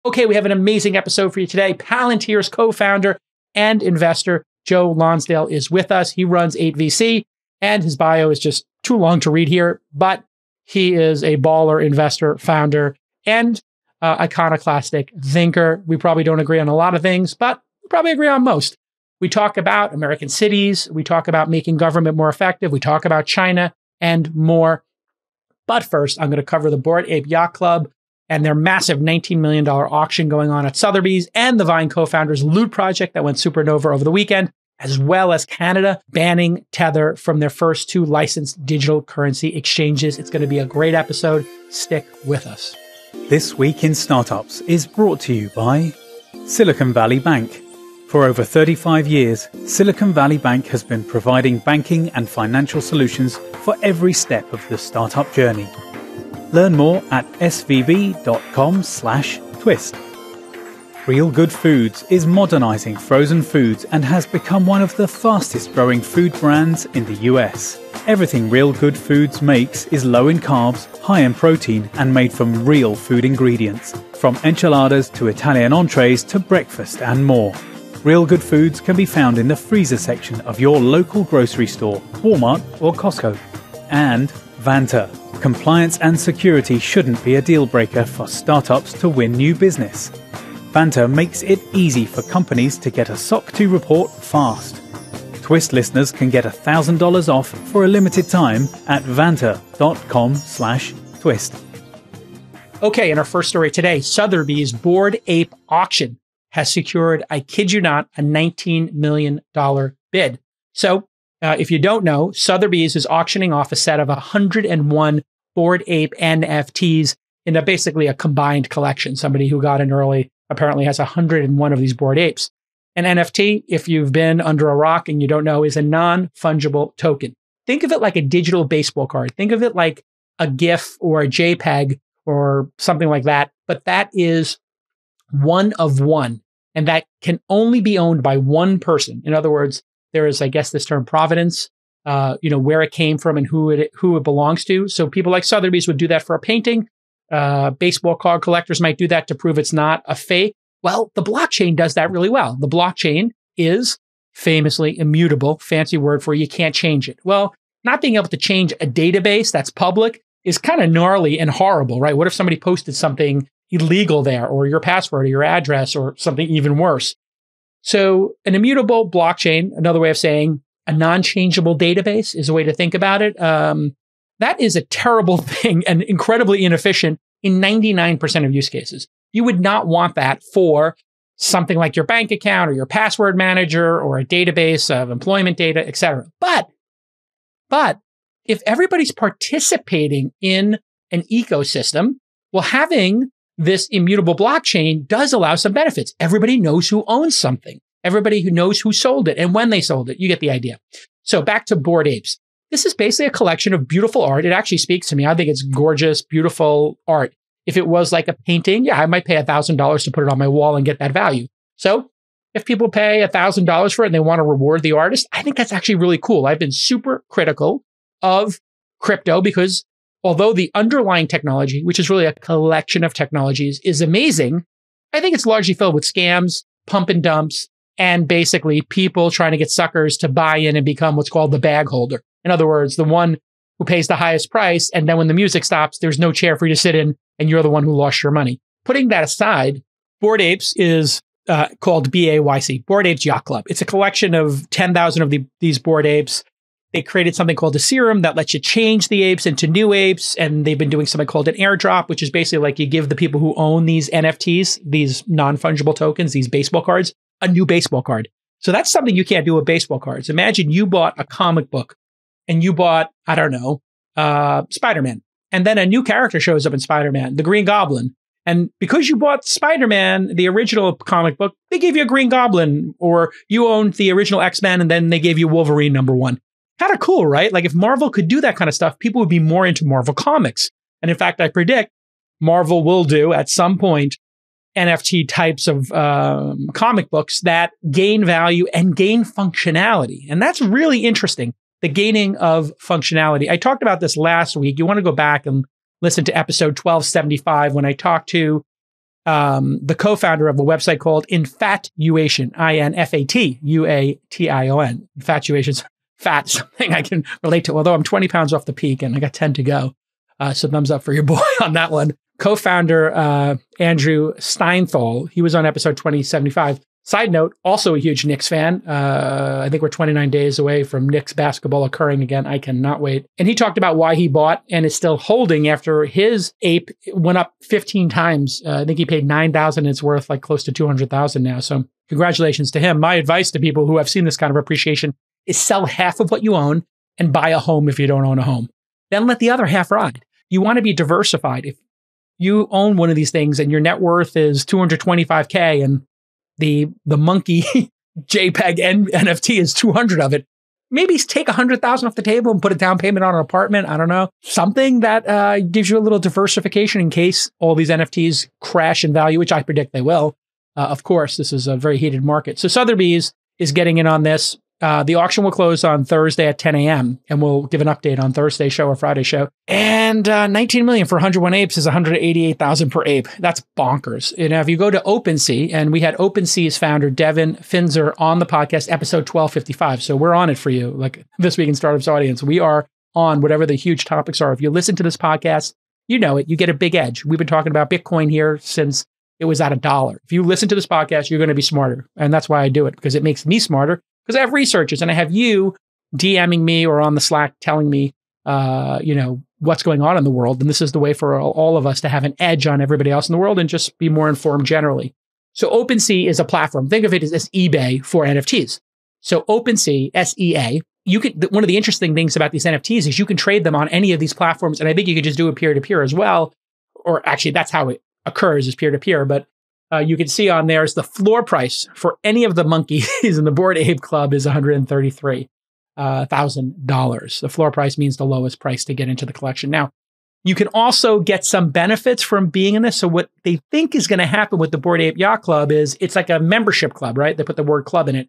Okay, we have an amazing episode for you today. Palantir's co-founder and investor, Joe Lonsdale, is with us. He runs 8VC, and his bio is just too long to read here, but he is a baller investor, founder, and iconoclastic thinker. We probably don't agree on a lot of things, but we probably agree on most. We talk about American cities. We talk about making government more effective. We talk about China and more. But first, I'm going to cover the Bored Ape Yacht Club and their massive $19 million auction going on at Sotheby's, and the Vine co-founders' loot project that went supernova over the weekend, as well as Canada banning Tether from their first 2 licensed digital currency exchanges. It's going to be a great episode. Stick with us. This Week in Startups is brought to you by Silicon Valley Bank. For over 35 years, Silicon Valley Bank has been providing banking and financial solutions for every step of the startup journey. Learn more at svb.com/twist. RealGoodFoods is modernizing frozen foods and has become one of the fastest growing food brands in the US. Everything RealGoodFoods makes is low in carbs, high in protein, and made from real food ingredients, from enchiladas to Italian entrees to breakfast and more. RealGoodFoods can be found in the freezer section of your local grocery store, Walmart or Costco. And Vanta. Compliance and security shouldn't be a deal breaker for startups to win new business. Vanta makes it easy for companies to get a SOC 2 report fast. Twist listeners can get $1,000 off for a limited time at vanta.com/twist. Okay, in our first story today, Sotheby's Bored Ape auction has secured, I kid you not, a $19 million bid. So, if you don't know, Sotheby's is auctioning off a set of 101 Bored Ape NFTs in basically a combined collection. Somebody who got in early apparently has 101 of these Bored Apes. An NFT, if you've been under a rock and you don't know, is a non-fungible token. Think of it like a digital baseball card. Think of it like a GIF or a JPEG or something like that. But that is one of one, and that can only be owned by one person. In other words, there is, I guess, this term provenance, where it came from and who it belongs to. So people like Sotheby's would do that for a painting. Baseball card collectors might do that to prove it's not a fake. Well, the blockchain does that really well. The blockchain is famously immutable, fancy word for you can't change it. Well, not being able to change a database that's public is kind of gnarly and horrible, right? What if somebody posted something illegal there, or your password or your address or something even worse? So an immutable blockchain, another way of saying a non-changeable database, is a way to think about it. That is a terrible thing and incredibly inefficient in 99% of use cases. You would not want that for something like your bank account or your password manager or a database of employment data, etc. But if everybody's participating in an ecosystem, well, having this immutable blockchain does allow some benefits. Everybody knows who owns something. Everybody who knows who sold it and when they sold it. You get the idea. So back to Bored Apes. This is basically a collection of beautiful art. It actually speaks to me. I think it's gorgeous, beautiful art. If it was like a painting, yeah, I might pay $1,000 to put it on my wall and get that value. So if people pay $1,000 for it and they want to reward the artist, I think that's actually really cool. I've been super critical of crypto because although the underlying technology, which is really a collection of technologies, is amazing, I think it's largely filled with scams, pump and dumps, and basically people trying to get suckers to buy in and become what's called the bag holder. In other words, the one who pays the highest price, and then when the music stops, there's no chair for you to sit in, and you're the one who lost your money. Putting that aside, Bored Apes is called BAYC, Bored Apes Yacht Club. It's a collection of 10,000 of these Bored Apes. They created something called a serum that lets you change the apes into new apes. And they've been doing something called an airdrop, which is basically like you give the people who own these NFTs, these non-fungible tokens, these baseball cards, a new baseball card. So that's something you can't do with baseball cards. Imagine you bought a comic book and you bought, I don't know, Spider-Man. And then a new character shows up in Spider-Man, the Green Goblin. And because you bought Spider-Man, the original comic book, they gave you a Green Goblin, or you owned the original X-Men and then they gave you Wolverine #1. Kind of cool, right? Like if Marvel could do that kind of stuff, people would be more into Marvel comics. And in fact, I predict Marvel will do at some point NFT types of comic books that gain value and gain functionality. And that's really interesting, the gaining of functionality. I talked about this last week. You want to go back and listen to episode 1275 when I talked to the co-founder of a website called Infatuation, Infatuation. Infatuation's fat, something I can relate to, although I'm 20 pounds off the peak and I got 10 to go. So thumbs up for your boy on that one. Co-founder Andrew Steinthal, he was on episode 2075. Side note, also a huge Knicks fan. I think we're 29 days away from Knicks basketball occurring again. I cannot wait. And he talked about why he bought and is still holding after his ape went up 15 times. I think he paid $9,000 and it's worth like close to $200,000 now. So congratulations to him. My advice to people who have seen this kind of appreciation is sell half of what you own and buy a home if you don't own a home. Then let the other half ride. You want to be diversified. If you own one of these things and your net worth is $225K and the monkey JPEG NFT is 200 of it, maybe take 100,000 off the table and put a down payment on an apartment. I don't know. Something that gives you a little diversification in case all these NFTs crash in value, which I predict they will. Of course, this is a very heated market. So Sotheby's is getting in on this. The auction will close on Thursday at 10 a.m. and we'll give an update on Thursday show or Friday show. And 19 million for 101 apes is 188,000 per ape. That's bonkers. You know, if you go to OpenSea, and we had OpenSea's founder Devin Finzer on the podcast, episode 1255. So we're on it for you, like This Week in Startups audience. We are on whatever the huge topics are. If you listen to this podcast, you know it. You get a big edge. We've been talking about Bitcoin here since it was at $1. If you listen to this podcast, you're going to be smarter. And that's why I do it, because it makes me smarter. Because I have researchers and I have you DMing me or on the Slack telling me, what's going on in the world. And this is the way for all of us to have an edge on everybody else in the world and just be more informed generally. So OpenSea is a platform. Think of it as eBay for NFTs. So OpenSea, SEA, one of the interesting things about these NFTs is you can trade them on any of these platforms. And I think you could just do it peer-to-peer as well. Or actually, that's how it occurs, is peer-to-peer. But you can see on there is the floor price for any of the monkeys in the Bored Ape Club is $133,000. The floor price means the lowest price to get into the collection. Now, you can also get some benefits from being in this. So what they think is going to happen with the Bored Ape Yacht Club is it's like a membership club, right? They put the word club in it.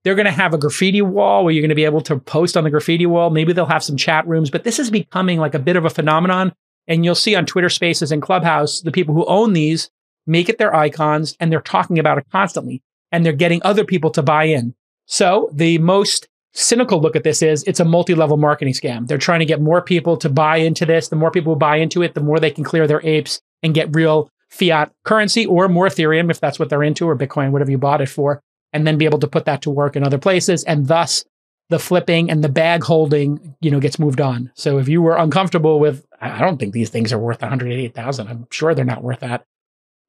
They're going to have a graffiti wall where you're going to be able to post on the graffiti wall. Maybe they'll have some chat rooms, but this is becoming like a bit of a phenomenon. And you'll see on Twitter Spaces and Clubhouse, the people who own these make it their icons, and they're talking about it constantly, and they're getting other people to buy in. So the most cynical look at this is it's a multi-level marketing scam. They're trying to get more people to buy into this. The more people who buy into it, the more they can clear their apes and get real fiat currency or more Ethereum, if that's what they're into, or Bitcoin, whatever you bought it for, and then be able to put that to work in other places. And thus the flipping and the bag holding, gets moved on. So if you were uncomfortable with, I don't think these things are worth 188,000. I'm sure they're not worth that.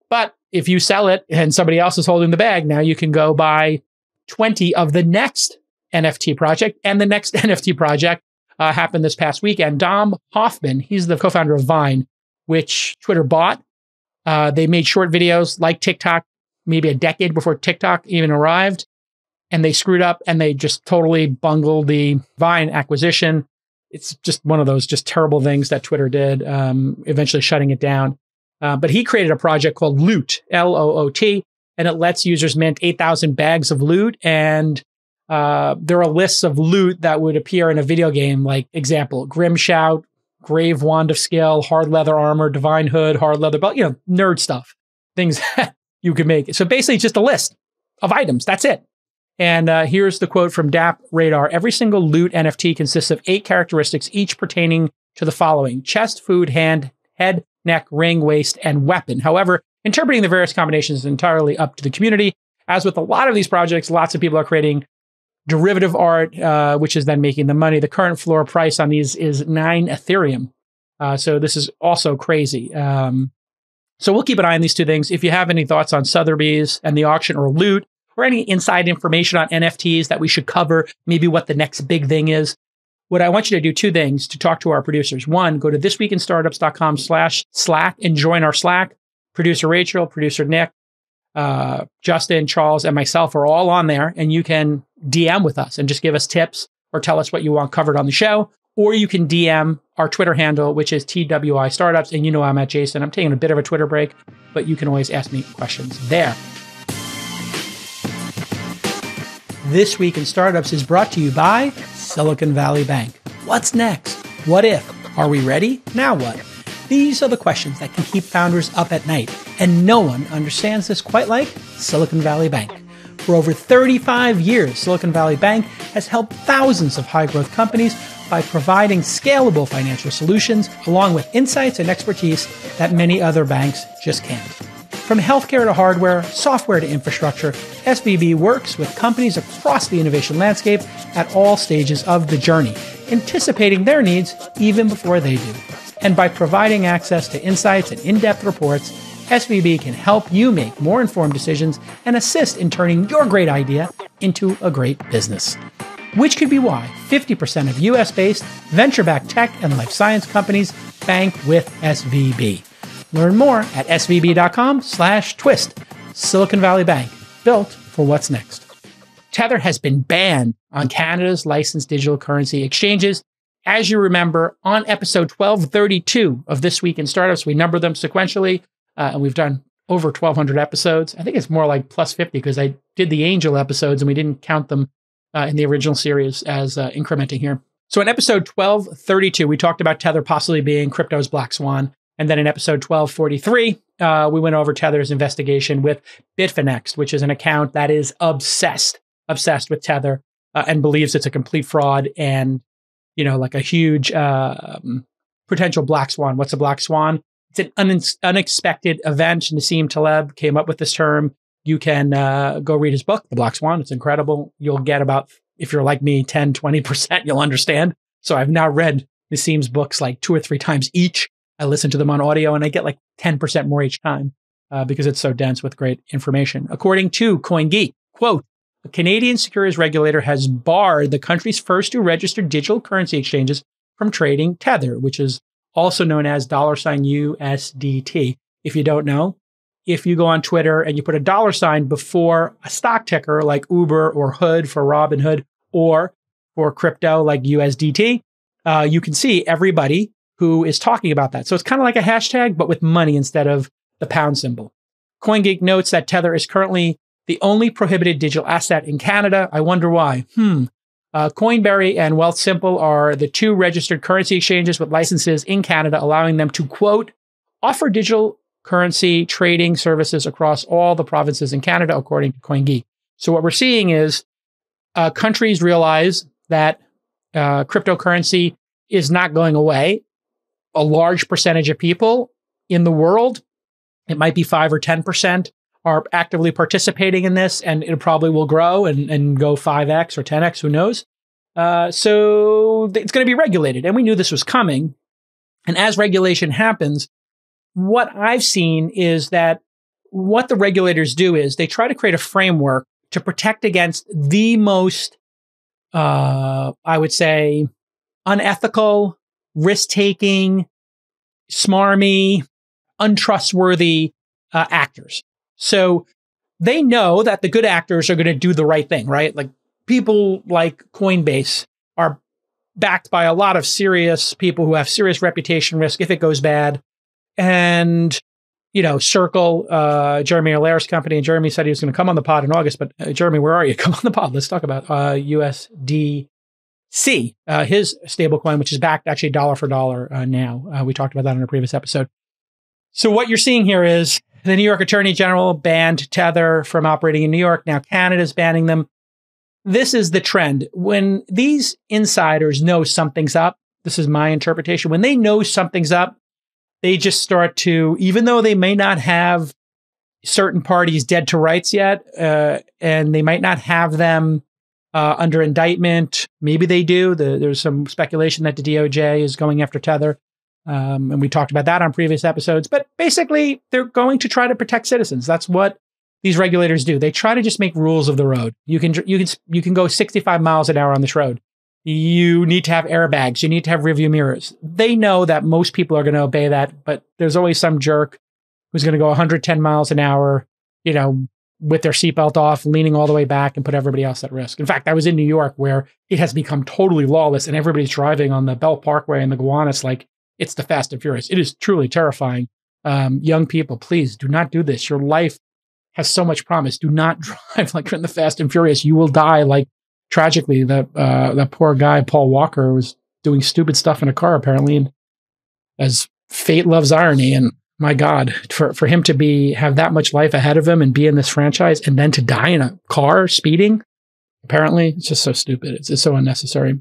But if you sell it and somebody else is holding the bag, now you can go buy 20 of the next NFT project. And the next NFT project happened this past weekend. Dom Hoffman, he's the co-founder of Vine, which Twitter bought. They made short videos like TikTok, maybe a decade before TikTok even arrived. And they screwed up and they just totally bungled the Vine acquisition. It's just one of those just terrible things that Twitter did, eventually shutting it down. But he created a project called Loot, L-O-O-T, and it lets users mint 8,000 bags of loot. And there are lists of loot that would appear in a video game, like example, Grim Shout, Grave Wand of Skill, Hard Leather Armor, Divine Hood, Hard Leather Belt, nerd stuff, things that you could make. So basically just a list of items. That's it. And here's the quote from DAP Radar. Every single loot NFT consists of 8 characteristics, each pertaining to the following: chest, food, hand, head, neck, ring, waist, and weapon. However, interpreting the various combinations is entirely up to the community. As with a lot of these projects, lots of people are creating derivative art, which is then making the money. The current floor price on these is 9 Ethereum. So this is also crazy. So we'll keep an eye on these two things. If you have any thoughts on Sotheby's and the auction or Loot, or any inside information on NFTs that we should cover, maybe what the next big thing is, what I want you to do, 2 things to talk to our producers. 1, go to thisweekinstartups.com/Slack and join our Slack. Producer Rachel, producer Nick, Justin, Charles, and myself are all on there, and you can DM with us and just give us tips or tell us what you want covered on the show. Or you can DM our Twitter handle, which is TWI Startups. And I'm at Jason. I'm taking a bit of a Twitter break, but you can always ask me questions there. This Week in Startups is brought to you by Silicon Valley Bank. What's next? What if? Are we ready? Now what? These are the questions that can keep founders up at night, and no one understands this quite like Silicon Valley Bank. For over 35 years, Silicon Valley Bank has helped thousands of high-growth companies by providing scalable financial solutions along with insights and expertise that many other banks just can't. From healthcare to hardware, software to infrastructure, SVB works with companies across the innovation landscape at all stages of the journey, anticipating their needs even before they do. And by providing access to insights and in-depth reports, SVB can help you make more informed decisions and assist in turning your great idea into a great business. Which could be why 50% of US-based venture-backed tech and life science companies bank with SVB. Learn more at svb.com/twist. Silicon Valley Bank, built for what's next. Tether has been banned on Canada's licensed digital currency exchanges. As you remember, on episode 1232 of This Week in Startups, we number them sequentially, and we've done over 1,200 episodes. I think it's more like plus 50 because I did the angel episodes and we didn't count them in the original series as incrementing here. So in episode 1232, we talked about Tether possibly being crypto's black swan. And then in episode 1243, we went over Tether's investigation with Bitfinex, which is an account that is obsessed with Tether and believes it's a complete fraud and, like a huge potential black swan. What's a black swan? It's an unexpected event. Nassim Taleb came up with this term. You can go read his book, The Black Swan. It's incredible. You'll get about, if you're like me, 10, 20%, you'll understand. So I've now read Nassim's books like 2 or 3 times each. I listen to them on audio and I get like 10% more each time because it's so dense with great information. According to CoinGeek, quote, a Canadian securities regulator has barred the country's first 2 registered digital currency exchanges from trading Tether, which is also known as $USDT. If you don't know, if you go on Twitter and you put a $sign before a stock ticker like Uber or Hood for Robinhood or for crypto like USDT, you can see everybody who is talking about that. So it's kind of like a hashtag, but with money instead of the pound symbol. CoinGeek notes that Tether is currently the only prohibited digital asset in Canada. I wonder why. Coinberry and Wealthsimple are the 2 registered currency exchanges with licenses in Canada, allowing them to, quote, offer digital currency trading services across all the provinces in Canada, according to CoinGeek. So what we're seeing is countries realize that cryptocurrency is not going away. A large percentage of people in the world, it might be 5 or 10%, are actively participating in this, and it probably will grow and go 5x or 10x, who knows? So it's going to be regulated, and we knew this was coming. And as regulation happens, what I've seen is that what the regulators do is they try to create a framework to protect against the most, I would say, unethical, risk-taking, smarmy, untrustworthy actors. So they know that the good actors are going to do the right thing, right? Like people like Coinbase are backed by a lot of serious people who have serious reputation risk if it goes bad. And, Circle, Jeremy Allaire's company, and Jeremy said he was going to come on the pod in August, but Jeremy, where are you? Come on the pod. Let's talk about USD. His stablecoin, which is backed actually dollar for dollar now. We talked about that in a previous episode. So what you're seeing here is the New York Attorney General banned Tether from operating in New York. Now Canada's banning them. This is the trend. When these insiders know something's up, this is my interpretation, when they know something's up, they just start to, even though they may not have certain parties dead to rights yet, and they might not have them under indictment. Maybe they do. There's some speculation that the DOJ is going after Tether. And we talked about that on previous episodes. But basically, they're going to try to protect citizens. That's what these regulators do. They try to just make rules of the road. You can go 65 miles an hour on this road. You need to have airbags. You need to have rearview mirrors. They know that most people are going to obey that, but there's always some jerk who's going to go 110 miles an hour, with their seatbelt off, leaning all the way back and put everybody else at risk. In fact, I was in New York where it has become totally lawless and everybody's driving on the Belt Parkway and the Gowanus like it's the Fast and Furious. It is truly terrifying. Young people, please do not do this. Your life has so much promise. Do not drive like you're in the Fast and Furious. You will die. Like tragically, that poor guy, Paul Walker, was doing stupid stuff in a car apparently. And as fate loves irony. And my God, for him to have that much life ahead of him and be in this franchise and then to die in a car speeding, apparently, it's just so stupid. It's just so unnecessary.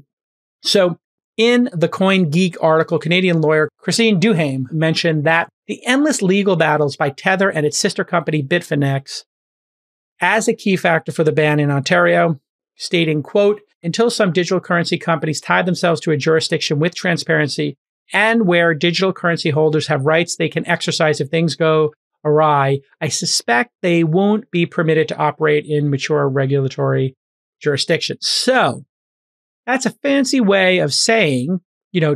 So in the Coin Geek article, Canadian lawyer Christine Duhame mentioned that the endless legal battles by Tether and its sister company Bitfinex as a key factor for the ban in Ontario, stating, quote, until some digital currency companies tie themselves to a jurisdiction with transparency and where digital currency holders have rights they can exercise if things go awry, I suspect they won't be permitted to operate in mature regulatory jurisdictions. So that's a fancy way of saying,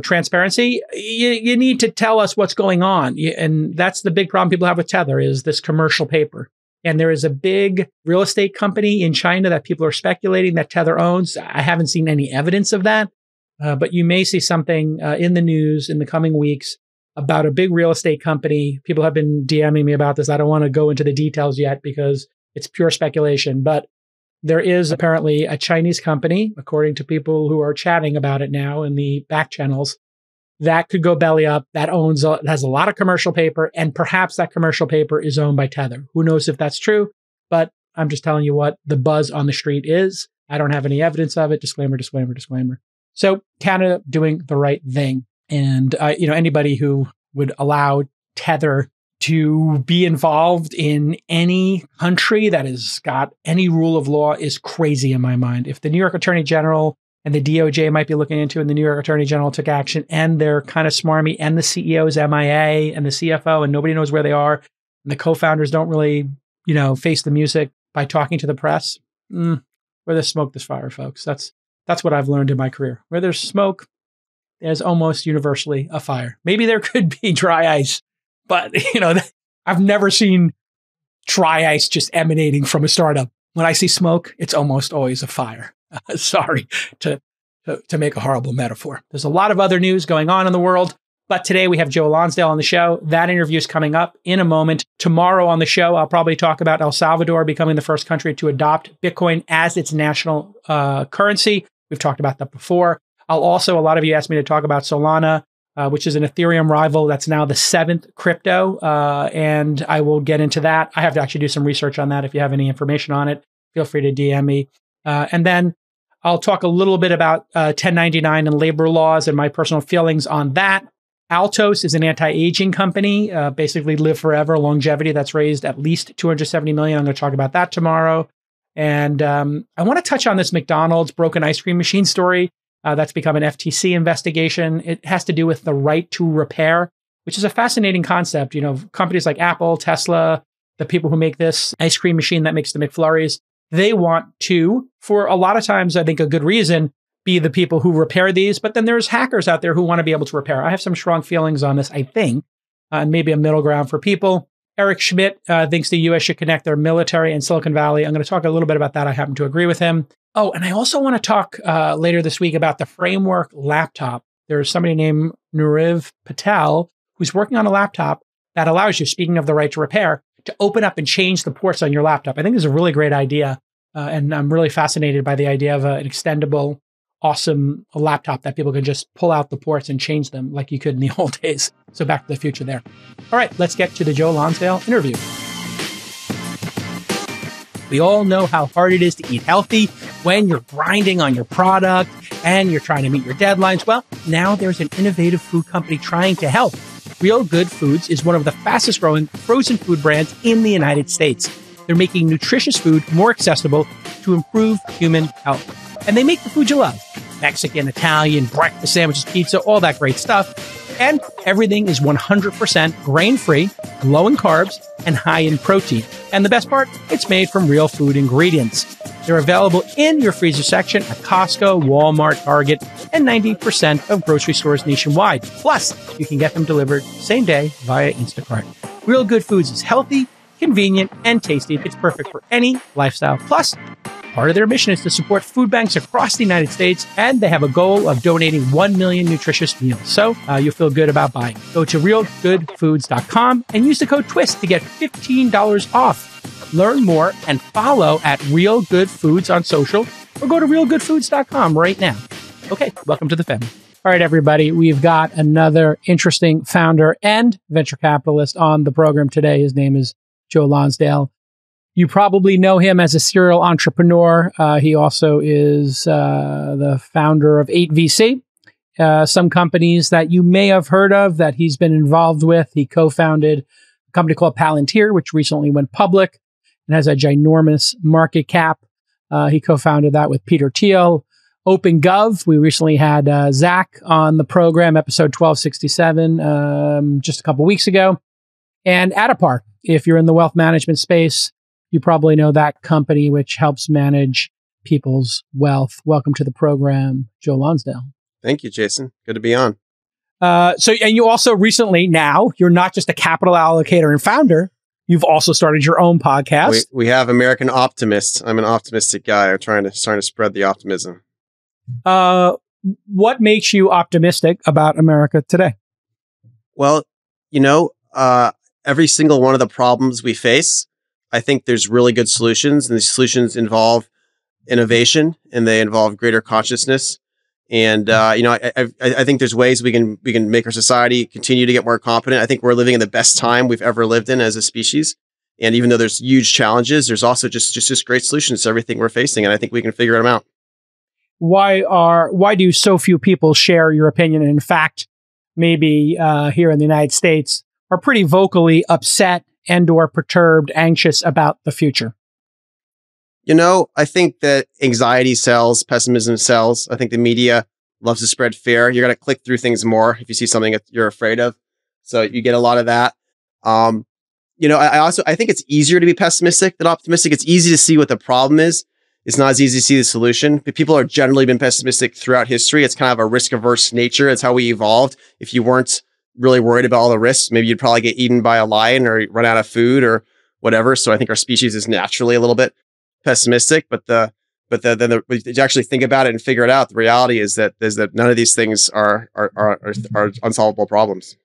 transparency. You need to tell us what's going on. And that's the big problem people have with Tether is this commercial paper. And there is a big real estate company in China that people are speculating that Tether owns. I haven't seen any evidence of that, but you may see something in the news in the coming weeks about a big real estate company. People have been DMing me about this. I don't want to go into the details yet because it's pure speculation, but there is apparently a Chinese company, according to people who are chatting about it now in the back channels, that could go belly up, that has a lot of commercial paper, and perhaps that commercial paper is owned by Tether. Who knows if that's true, but I'm just telling you what the buzz on the street is. I don't have any evidence of it. Disclaimer, disclaimer, disclaimer. So Canada doing the right thing. And, anybody who would allow Tether to be involved in any country that has got any rule of law is crazy in my mind. If the New York Attorney General and the DOJ might be looking into, and the New York Attorney General took action, and they're kind of smarmy, and the CEO is MIA, and the CFO, and nobody knows where they are, and the co-founders don't really, face the music by talking to the press, where there's smoke, there's fire, folks. That's what I've learned in my career. Where there's smoke, there's almost universally a fire. Maybe there could be dry ice, but, I've never seen dry ice just emanating from a startup. When I see smoke, it's almost always a fire. Sorry to make a horrible metaphor. There's a lot of other news going on in the world, but today we have Joe Lonsdale on the show. That interview is coming up in a moment. Tomorrow on the show, I'll probably talk about El Salvador becoming the first country to adopt Bitcoin as its national currency. We've talked about that before. A lot of you asked me to talk about Solana, which is an Ethereum rival that's now the 7th crypto, and I will get into that. I have to actually do some research on that. If you have any information on it, feel free to DM me. And then I'll talk a little bit about 1099 and labor laws and my personal feelings on that. Altos is an anti-aging company, basically live forever, longevity that's raised at least $270 million. I'm going to talk about that tomorrow. And I want to touch on this McDonald's broken ice cream machine story. That's become an FTC investigation. It has to do with the right to repair, which is a fascinating concept. Companies like Apple, Tesla, the people who make this ice cream machine that makes the McFlurries, they want to, for a lot of times, I think a good reason, be the people who repair these. But then there's hackers out there who want to be able to repair. I have some strong feelings on this, I think, and maybe a middle ground for people. Eric Schmidt thinks the U.S. should connect their military and Silicon Valley. I'm going to talk a little bit about that. I happen to agree with him. Oh, and I also want to talk later this week about the Framework laptop. There's somebody named Nuriv Patel who's working on a laptop that allows you, speaking of the right to repair, to open up and change the ports on your laptop. I think this is a really great idea. And I'm really fascinated by the idea of an extendable, awesome laptop that people can just pull out the ports and change them like you could in the old days. So back to the future there. All right, let's get to the Joe Lonsdale interview. We all know how hard it is to eat healthy when you're grinding on your product and you're trying to meet your deadlines. Well, now there's an innovative food company trying to help. Real Good Foods is one of the fastest growing frozen food brands in the United States. They're making nutritious food more accessible to improve human health. And they make the food you love. Mexican, Italian, breakfast sandwiches, pizza, all that great stuff. And everything is 100% grain-free, low in carbs, and high in protein. And the best part, it's made from real food ingredients. They're available in your freezer section at Costco, Walmart, Target, and 90% of grocery stores nationwide. Plus, you can get them delivered same day via Instacart. Real Good Foods is healthy, convenient, and tasty. It's perfect for any lifestyle. Plus, part of their mission is to support food banks across the United States, and they have a goal of donating 1 million nutritious meals. So you'll feel good about buying. Go to RealGoodFoods.com and use the code TWIST to get $15 off. Learn more and follow at Real Good Foods on social, or go to RealGoodFoods.com right now. Okay, welcome to the family. All right, everybody, we've got another interesting founder and venture capitalist on the program today. His name is Joe Lonsdale. You probably know him as a serial entrepreneur. He also is the founder of 8VC, some companies that you may have heard of that he's been involved with. He co-founded a company called Palantir, which recently went public and has a ginormous market cap. He co-founded that with Peter Thiel. OpenGov, we recently had Zach on the program, episode 1267, just a couple weeks ago. And Adapar, if you're in the wealth management space, you probably know that company, which helps manage people's wealth. Welcome to the program, Joe Lonsdale. Thank you, Jason. Good to be on. And you also recently, now, you're not just a capital allocator and founder, you've also started your own podcast. We have American Optimist. I'm an optimistic guy. I'm trying to spread the optimism. What makes you optimistic about America today? Well, every single one of the problems we face, I think there's really good solutions, and these solutions involve innovation and they involve greater consciousness. And I think there's ways we can make our society continue to get more competent. I think we're living in the best time we've ever lived in as a species. And even though there's huge challenges, there's also just great solutions to everything we're facing, and I think we can figure them out. Why do so few people share your opinion? And in fact, maybe here in the United States are pretty vocally upset and or perturbed, anxious about the future? I think that anxiety sells, pessimism sells. I think the media loves to spread fear. You're going to click through things more if you see something that you're afraid of. So you get a lot of that. I think it's easier to be pessimistic than optimistic. It's easy to see what the problem is. It's not as easy to see the solution. But people have generally been pessimistic throughout history. It's kind of a risk-averse nature. It's how we evolved. If you weren't really worried about all the risks, maybe you'd probably get eaten by a lion or run out of food or whatever. So I think our species is naturally a little bit pessimistic. But then you actually think about it and figure it out. The reality is that none of these things are unsolvable problems.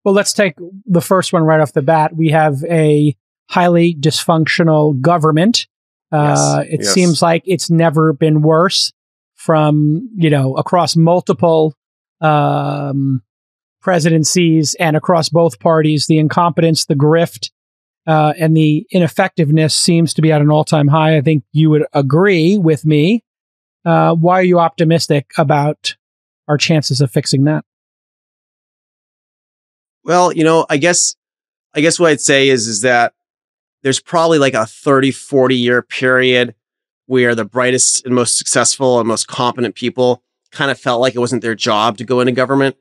Well, let's take the first one right off the bat. We have a highly dysfunctional government. It seems like it's never been worse from, across multiple presidencies and across both parties. The incompetence, the grift, and the ineffectiveness seems to be at an all-time high. I think you would agree with me. Why are you optimistic about our chances of fixing that? Well, I guess what I'd say is that there's probably like a 30, 40 year period where the brightest and most successful and most competent people kind of felt like it wasn't their job to go into government.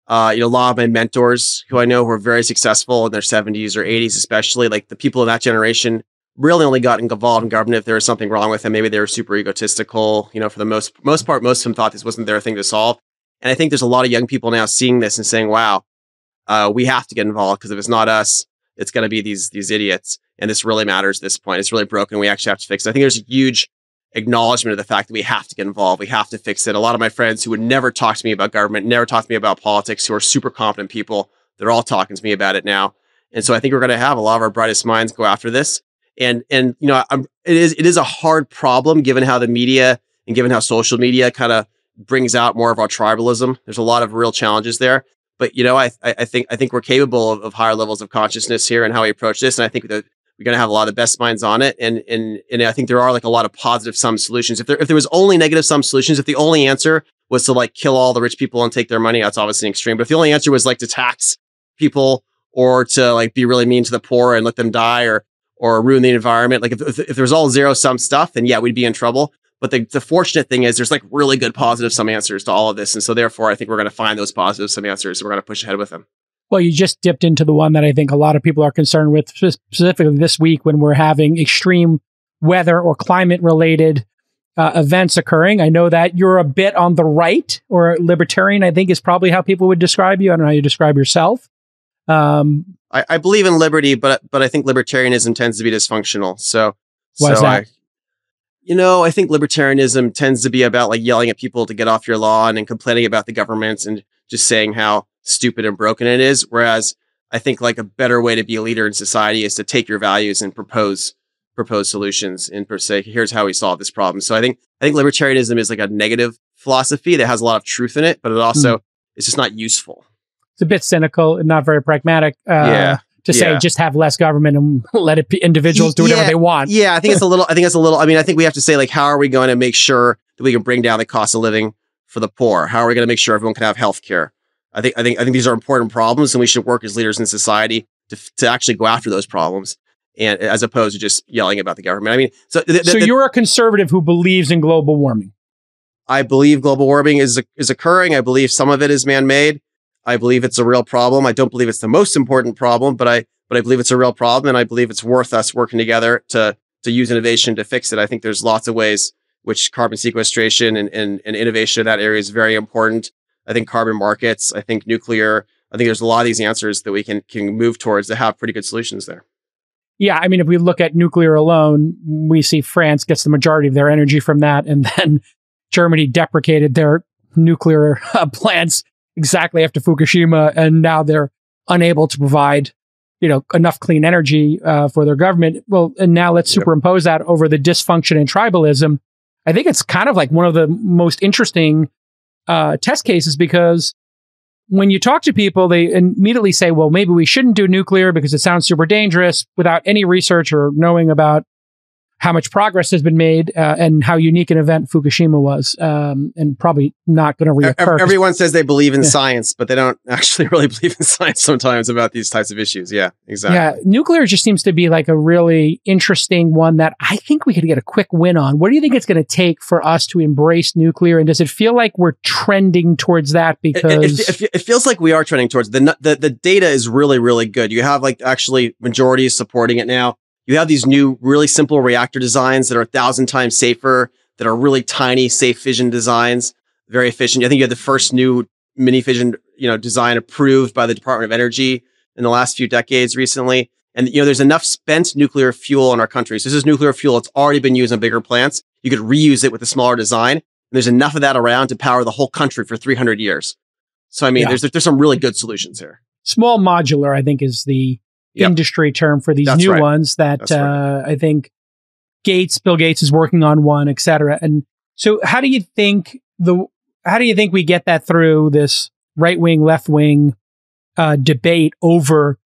A lot of my mentors who I know who are very successful in their 70s or 80s, especially, like the people in that generation really only got involved in government if there was something wrong with them. Maybe they were super egotistical. For the most part, most of them thought this wasn't their thing to solve. And I think there's a lot of young people now seeing this and saying, wow, we have to get involved, because if it's not us, it's going to be these idiots. And this really matters at this point. It's really broken. We actually have to fix it. I think there's a huge acknowledgement of the fact that we have to get involved. We have to fix it. A lot of my friends who would never talk to me about government, never talk to me about politics, who are super competent people, they're all talking to me about it now. And so I think we're going to have a lot of our brightest minds go after this. And it is a hard problem given how the media and given how social media kind of brings out more of our tribalism. There's a lot of real challenges there. But I think we're capable of higher levels of consciousness here and how we approach this. And I think that we're going to have a lot of the best minds on it. And I think there are like a lot of positive sum solutions. If there was only negative sum solutions, if the only answer was to like kill all the rich people and take their money, that's obviously an extreme. But if the only answer was like to tax people or to like be really mean to the poor and let them die or ruin the environment, like if there was all zero sum stuff, then yeah, we'd be in trouble. But the fortunate thing is there's like really good positive sum answers to all of this. And so therefore, I think we're going to find those positive sum answers and we're going to push ahead with them. Well, you just dipped into the one that I think a lot of people are concerned with, specifically this week when we're having extreme weather or climate-related events occurring. I know that you're a bit on the right, or libertarian, I think is probably how people would describe you. I don't know how you describe yourself. I believe in liberty, but I think libertarianism tends to be dysfunctional. Why is that? I think libertarianism tends to be about like yelling at people to get off your lawn and complaining about the government and just saying how stupid and broken it is. Whereas I think like a better way to be a leader in society is to take your values and propose solutions and per se, here's how we solve this problem. So I think libertarianism is like a negative philosophy that has a lot of truth in it, but it also is just not useful. It's a bit cynical and not very pragmatic. To say just have less government and let individuals do whatever they want. Yeah, I think it's a little. I mean, I think we have to say, like, how are we going to make sure that we can bring down the cost of living for the poor? How are we going to make sure everyone can have health care? I think these are important problems, and we should work as leaders in society to actually go after those problems, and as opposed to just yelling about the government. I mean, so you're a conservative who believes in global warming. I believe global warming is occurring. I believe some of it is man-made. I believe it's a real problem. I don't believe it's the most important problem, but I believe it's a real problem, and I believe it's worth us working together to use innovation to fix it. I think there's lots of ways which carbon sequestration and innovation in that area is very important. I think carbon markets, I think nuclear, I think there's a lot of these answers that we can move towards to have pretty good solutions there. Yeah, I mean, if we look at nuclear alone, we see France gets the majority of their energy from that, and then Germany deprecated their nuclear plants exactly after Fukushima, and now they're unable to provide, enough clean energy for their government. Well, and now let's superimpose that over the dysfunction and tribalism. I think it's kind of like one of the most interesting test cases, because when you talk to people, they immediately say, well, maybe we shouldn't do nuclear because it sounds super dangerous, without any research or knowing about how much progress has been made and how unique an event Fukushima was, and probably not going to reoccur. Everyone says they believe in science, but they don't actually really believe in science sometimes about these types of issues. Yeah, exactly. Yeah, nuclear just seems to be like a really interesting one that I think we could get a quick win on. What do you think it's going to take for us to embrace nuclear? And does it feel like we're trending towards that? Because it feels like we are trending towards the data is really, really good. You have like actually majorities supporting it now. You have these new really simple reactor designs that are 1,000 times safer, that are really tiny, safe fission designs, very efficient. I think you had the first new mini fission, design approved by the Department of Energy in the last few decades recently. And, there's enough spent nuclear fuel in our country. So this is nuclear fuel. It's already been used on bigger plants. You could reuse it with a smaller design. And there's enough of that around to power the whole country for 300 years. So, I mean, there's some really good solutions here. Small modular, I think, is the industry term for these new ones that I think Bill Gates is working on one, et cetera. And so how do you think we get that through this right wing, left wing debate over,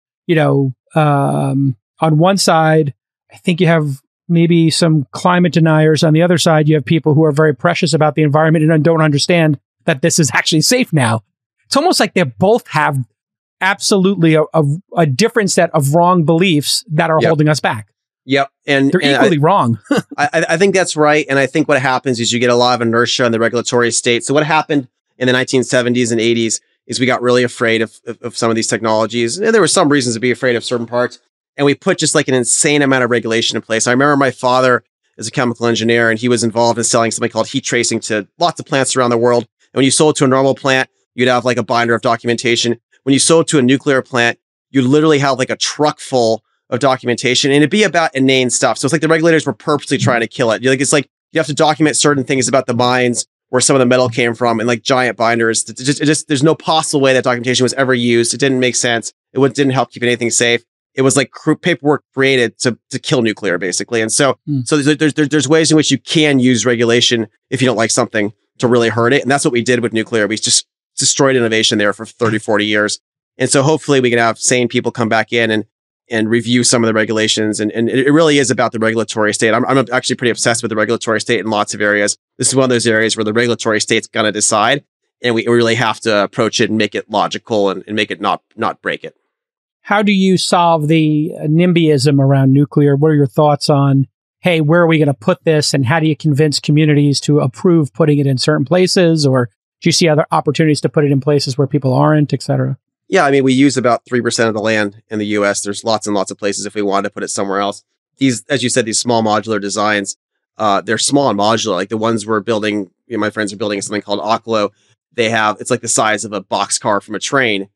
on one side, I think you have maybe some climate deniers. On the other side, you have people who are very precious about the environment and don't understand that this is actually safe now. It's almost like they both have absolutely a different set of wrong beliefs that are holding us back. Yep. And they're equally wrong. I think that's right. And I think what happens is you get a lot of inertia in the regulatory state. So what happened in the 1970s and 80s is we got really afraid of some of these technologies. And there were some reasons to be afraid of certain parts. And we put just like an insane amount of regulation in place. I remember my father is a chemical engineer, and he was involved in selling something called heat tracing to lots of plants around the world. And when you sold to a normal plant, you'd have like a binder of documentation. When you sold to a nuclear plant, you literally have like a truck full of documentation, and it'd be about inane stuff. So it's like the regulators were purposely trying to kill it. It's like you have to document certain things about the mines where some of the metal came from, and like giant binders. There's no possible way that documentation was ever used. It didn't make sense. It didn't help keep anything safe. It was like paperwork created to kill nuclear, basically. And so there's ways in which you can use regulation if you don't like something to really hurt it. And that's what we did with nuclear. We just destroyed innovation there for 30, 40 years. And so hopefully we can have sane people come back in and review some of the regulations. And it really is about the regulatory state. I'm actually pretty obsessed with the regulatory state in lots of areas. This is one of those areas where the regulatory state's going to decide, and we really have to approach it and make it logical and make it not break it. How do you solve the NIMBYism around nuclear? What are your thoughts on, hey, where are we going to put this? And how do you convince communities to approve putting it in certain places? Or do you see other opportunities to put it in places where people aren't, et cetera? Yeah, I mean, we use about 3% of the land in the U.S. There's lots and lots of places if we wanted to put it somewhere else. These, as you said, these small modular designs, they're small and modular. Like the ones we're building, my friends are building something called Oklo. It's like the size of a boxcar from a train,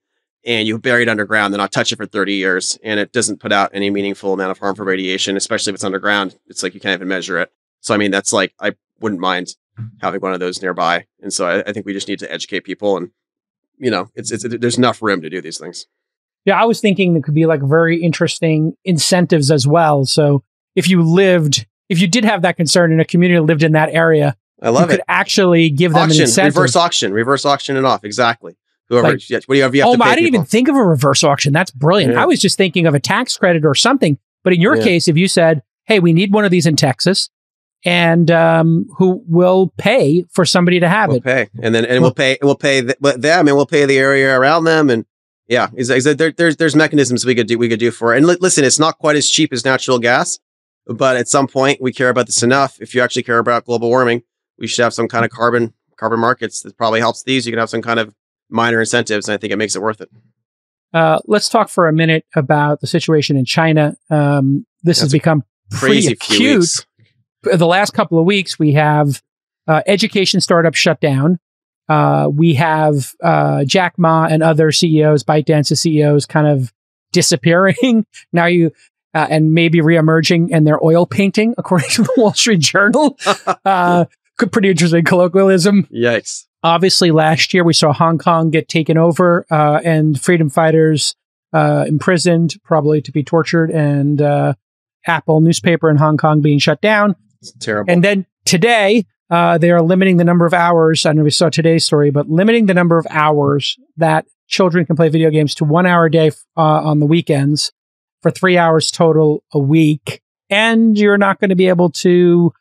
and you bury it underground, then not touch it for 30 years. And it doesn't put out any meaningful amount of harmful radiation, especially if it's underground. It's like you can't even measure it. So, I mean, that's like, I wouldn't mind having one of those nearby. And so I think we just need to educate people, and there's enough room to do these things. Yeah, I was thinking there could be like very interesting incentives as well. So if you did have that concern in a community that lived in that area, I love you could actually give them an incentive. Reverse auction it off. Exactly. Whoever, like, what do you have to pay I didn't even think of a reverse auction. That's brilliant. Yeah. I was just thinking of a tax credit or something. But in your case, if you said, hey, we need one of these in Texas, and who will pay for somebody to have it? Pay. And we'll pay them, and we'll pay the area around them. And yeah, there's mechanisms we could do for it. And listen, it's not quite as cheap as natural gas, but at some point we care about this enough. If you actually care about global warming, we should have some kind of carbon markets that probably helps these. You can have some kind of minor incentives, and I think it makes it worth it. Let's talk for a minute about the situation in China. This has become pretty acute. The last couple of weeks, we have education startups shut down. We have Jack Ma and other CEOs, ByteDance's CEOs, kind of disappearing. Now and maybe reemerging, and they're oil painting, according to the Wall Street Journal. Pretty interesting colloquialism. Yikes. Obviously, last year we saw Hong Kong get taken over and freedom fighters imprisoned, probably to be tortured, and Apple newspaper in Hong Kong being shut down. It's terrible. And then today, they are limiting the number of hours. I know we saw today's story, but limiting the number of hours that children can play video games to 1 hour a day on the weekends for 3 hours total a week. And you're not going to be able to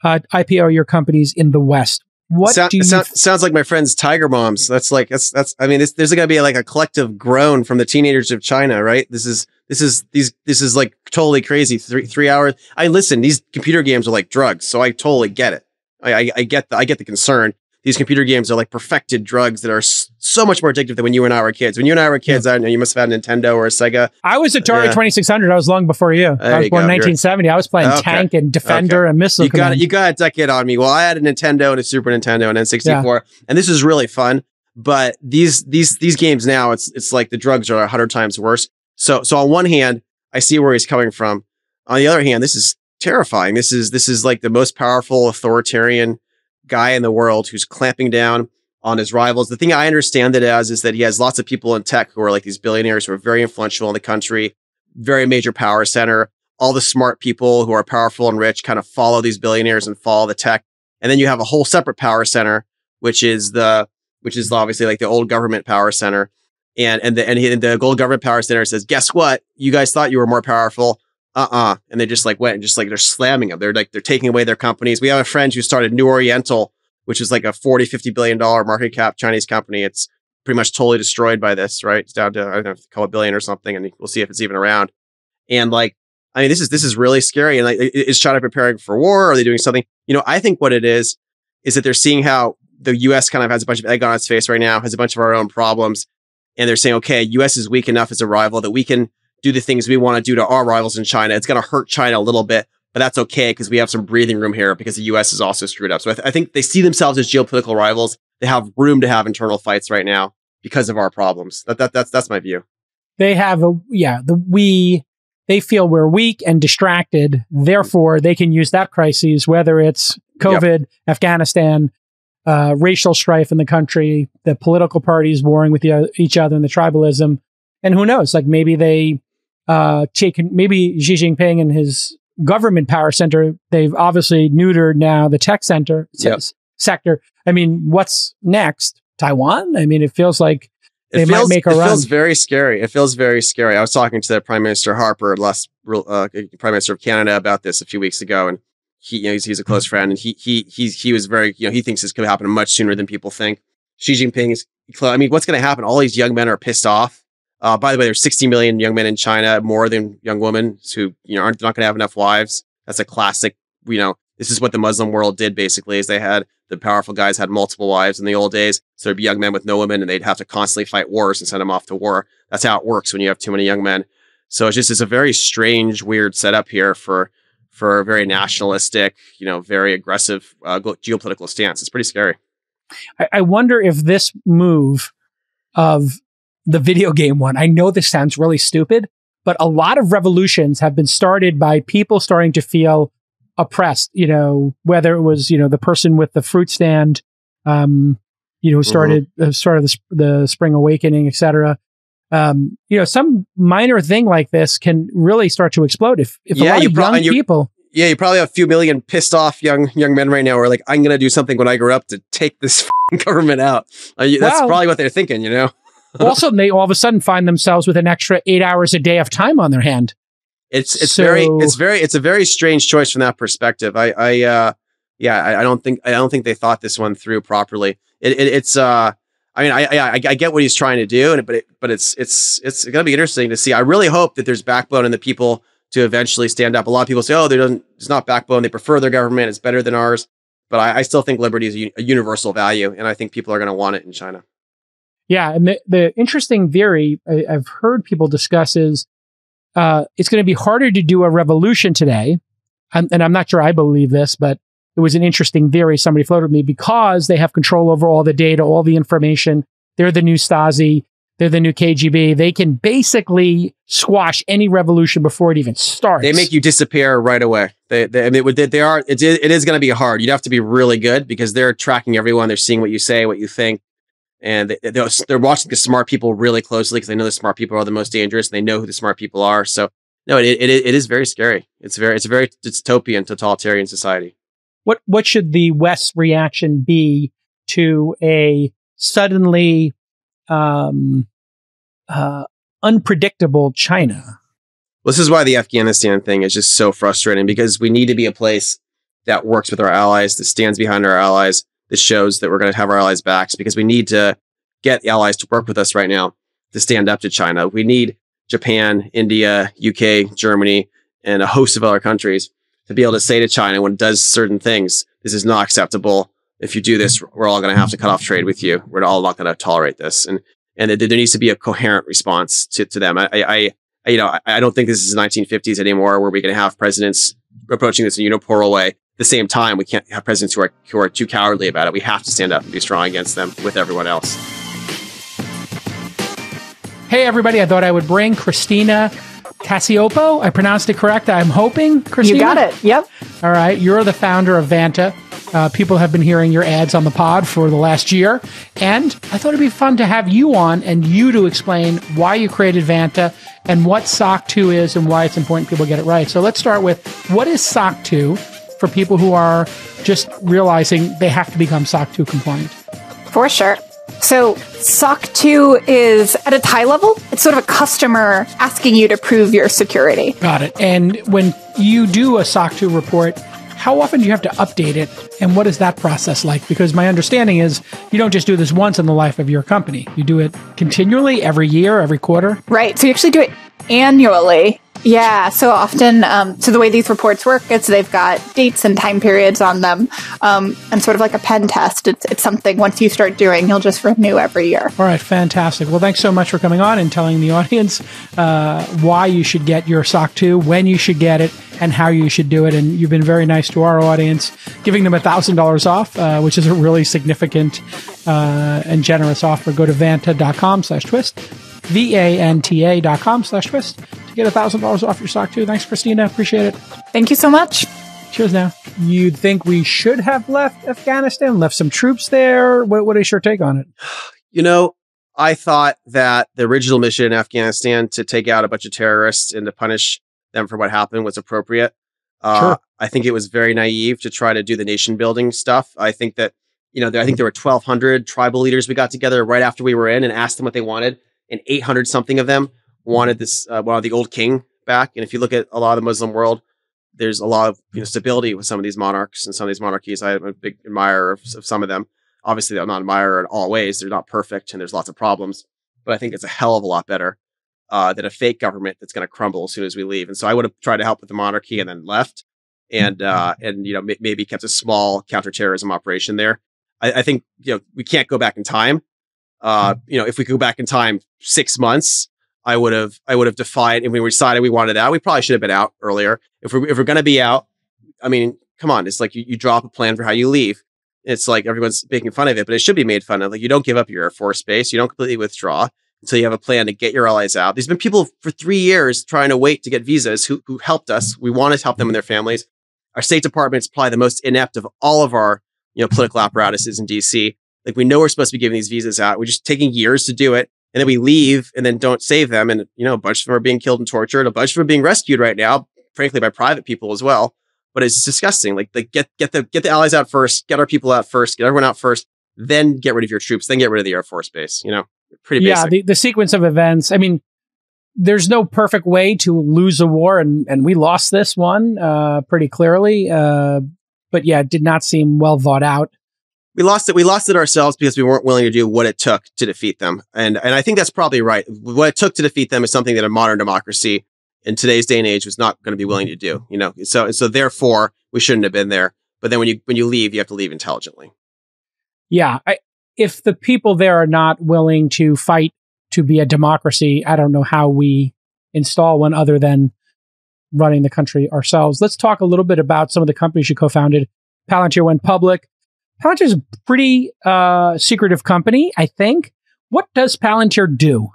IPO your companies in the West. What sounds like my friend's Tiger Moms. That's. I mean, there's going to be like a collective groan from the teenagers of China, right? This is like totally crazy. 3 hours. Listen, these computer games are like drugs, so I totally get it. I get the concern. These computer games are like perfected drugs that are so much more addictive than when you and I were kids. When you and I were kids, I don't know, you must have had a Nintendo or a Sega. I was Atari 2600. I was long before you. I was born in 1970. I was playing Tank and Defender and Missile Command. You got a decade on me. Well, I had a Nintendo and a Super Nintendo and N64, and this is really fun. But these games now, it's like the drugs are 100 times worse. So on one hand, I see where he's coming from. On the other hand, this is terrifying. This is like the most powerful authoritarian guy in the world who's clamping down on his rivals. The thing I understand it as is that he has lots of people in tech who are like these billionaires who are very influential in the country, very major power center. All the smart people who are powerful and rich kind of follow these billionaires and follow the tech. And then you have a whole separate power center, which is obviously like the old government power center. And the old government power center says, guess what? You guys thought you were more powerful. And they just like went and just like they're slamming them. They're taking away their companies. We have a friend who started New Oriental, which is like a $40-50 billion market cap Chinese company. It's pretty much totally destroyed by this, right? It's down to, I don't know, a couple billion or something, and we'll see if it's even around. And like, I mean, this is really scary. And like, is China preparing for war? Are they doing something? You know, I think what it is that they're seeing how the U.S. kind of has a bunch of egg on its face right now, has a bunch of our own problems, and they're saying, okay, U.S. is weak enough as a rival that we can do the things we want to do to our rivals in China. It's going to hurt China a little bit, but that's okay because we have some breathing room here because the U.S. is also screwed up. So I think they see themselves as geopolitical rivals. They have room to have internal fights right now because of our problems. That's my view. They have they feel we're weak and distracted. Therefore, they can use that crisis, whether it's COVID, Afghanistan, racial strife in the country, the political parties warring with each other, and the tribalism. And who knows? Like maybe maybe Xi Jinping and his government power center, they've obviously neutered now the tech sector. I mean, what's next? Taiwan? I mean, it feels like might make a run. It feels very scary. I was talking to the Prime Minister Harper, Prime Minister of Canada, about this a few weeks ago, and he's a close friend, and he was very, he thinks this could happen much sooner than people think. Xi Jinping what's going to happen? All these young men are pissed off. By the way, there's 60 million young men in China, more than young women who, aren't not going to have enough wives. That's a classic, this is what the Muslim world did basically, is the powerful guys had multiple wives in the old days. So there'd be young men with no women and they'd have to constantly fight wars and send them off to war. That's how it works when you have too many young men. So it's a very strange, weird setup here for a very nationalistic, very aggressive geopolitical stance. It's pretty scary. I wonder if this move of the video game one, I know this sounds really stupid, but a lot of revolutions have been started by people starting to feel oppressed, whether it was, the person with the fruit stand, who started the Spring Awakening, etc. Some minor thing like this can really start to explode if a lot of young people. Yeah, you probably have a few million pissed off young men right now who are like, I'm going to do something when I grow up to take this government out. That's probably what they're thinking, you know? Also, they all of a sudden find themselves with an extra 8 hours a day of time on their hand. It's a very strange choice from that perspective. I don't think they thought this one through properly. I get what he's trying to do, but it's going to be interesting to see. I really hope that there's backbone in the people to eventually stand up. A lot of people say, "Oh, there's not backbone. They prefer their government. It's better than ours." But I still think liberty is a universal value, and I think people are going to want it in China. Yeah, and the interesting theory I've heard people discuss is it's going to be harder to do a revolution today, and I'm not sure I believe this, but it was an interesting theory somebody floated with me because they have control over all the data, all the information. They're the new Stasi. They're the new KGB. They can basically squash any revolution before it even starts. They make you disappear right away. It is going to be hard. You'd have to be really good because they're tracking everyone. They're seeing what you say, what you think. And they're watching the smart people really closely because they know the smart people are the most dangerous. And they know who the smart people are. So no, it is very scary. It's a very dystopian, totalitarian society. What should the West's reaction be to a suddenly unpredictable China? This is why the Afghanistan thing is just so frustrating, because we need to be a place that works with our allies, that stands behind our allies, that shows that we're going to have our allies' backs, because we need to get the allies to work with us right now to stand up to China. We need Japan, India, UK, Germany, and a host of other countries to be able to say to China when it does certain things, this is not acceptable. If you do this, we're all going to have to cut off trade with you. We're all not going to tolerate this. And there needs to be a coherent response to them. I don't think this is the 1950s anymore, where we can have presidents approaching this in a unipolar way. At the same time, we can't have presidents who are too cowardly about it. We have to stand up and be strong against them with everyone else. Hey, everybody. I thought I would bring Christina Cacioppo. I pronounced it correct. I'm hoping, Christina. You got it. Yep. All right. You're the founder of Vanta. People have been hearing your ads on the pod for the last year. And I thought it'd be fun to have you on and you to explain why you created Vanta and what SOC 2 is and why it's important people get it right. So let's start with, what is SOC 2 for people who are just realizing they have to become SOC 2 compliant? For sure. So SOC 2 is at its high level. It's sort of a customer asking you to prove your security. Got it. And when you do a SOC 2 report, how often do you have to update it? And what is that process like? Because my understanding is you don't just do this once in the life of your company. You do it continually, every year, every quarter. Right. So you actually do it annually. Yeah. So often, so the way these reports work is they've got dates and time periods on them, and sort of like a pen test. It's something once you start doing, you'll just renew every year. All right. Fantastic. Well, thanks so much for coming on and telling the audience why you should get your SOC 2, when you should get it, and how you should do it. And you've been very nice to our audience, giving them $1,000 off, which is a really significant and generous offer. Go to vanta.com/twist, vanta.com/twist to get $1,000 off your SOC 2. Thanks, Christina. Appreciate it. Thank you so much. Cheers now. You'd think we should have left Afghanistan, left some troops there. What is your take on it? You know, I thought that the original mission in Afghanistan to take out a bunch of terrorists and to punish them for what happened was appropriate. Sure. I think it was very naive to try to do the nation building stuff. I think that, I think there were 1,200 tribal leaders we got together right after we were in and asked them what they wanted. And 800 something of them wanted the old king back. And if you look at a lot of the Muslim world, there's a lot of stability with some of these monarchs and some of these monarchies. I'm a big admirer of some of them. Obviously, I'm not an admirer in all ways. They're not perfect and there's lots of problems. But I think it's a hell of a lot better than a fake government that's going to crumble as soon as we leave. And so I would have tried to help with the monarchy and then left and maybe kept a small counterterrorism operation there. I think, we can't go back in time. If we could go back in time 6 months, I would have defied, and we decided we wanted out. We probably should have been out earlier. If we're going to be out, I mean, come on. It's like you drop a plan for how you leave. It's like everyone's making fun of it, but it should be made fun of. Like, you don't give up your Air Force base. You don't completely withdraw until you have a plan to get your allies out. There's been people for 3 years trying to wait to get visas who helped us. We want to help them and their families. Our State Department is probably the most inept of all of our political apparatuses in DC. Like, we know we're supposed to be giving these visas out. We're just taking years to do it. And then we leave and then don't save them. And, a bunch of them are being killed and tortured. A bunch of them are being rescued right now, frankly, by private people as well. but it's disgusting. Like get the allies out first, get our people out first, get everyone out first, then get rid of your troops, then get rid of the Air Force Base. Pretty basic. Yeah, the sequence of events. I mean, there's no perfect way to lose a war, and we lost this one pretty clearly. But yeah, it did not seem well thought out. We lost it ourselves because we weren't willing to do what it took to defeat them. And I think that's probably right. What it took to defeat them is something that a modern democracy in today's day and age was not going to be willing to do, So therefore we shouldn't have been there. But then when you leave, you have to leave intelligently. Yeah. If the people there are not willing to fight to be a democracy, I don't know how we install one other than running the country ourselves. Let's talk a little bit about some of the companies you co-founded. Palantir went public. Palantir is a pretty secretive company, I think. What does Palantir do?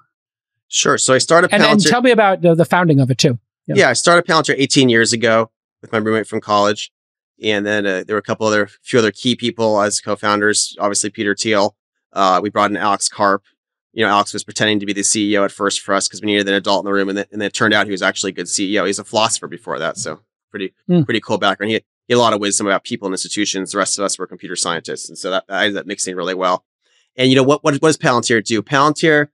Sure. So I started Palantir. And tell me about the founding of it too. Yeah, I started Palantir 18 years ago with my roommate from college. And then there were a few other key people as co-founders, obviously Peter Thiel. We brought in Alex Karp. Alex was pretending to be the CEO at first for us because we needed an adult in the room. And then it turned out he was actually a good CEO. He's a philosopher before that. So pretty cool background. He had a lot of wisdom about people and institutions. The rest of us were computer scientists. And so that ended up mixing really well. And what does Palantir do? Palantir,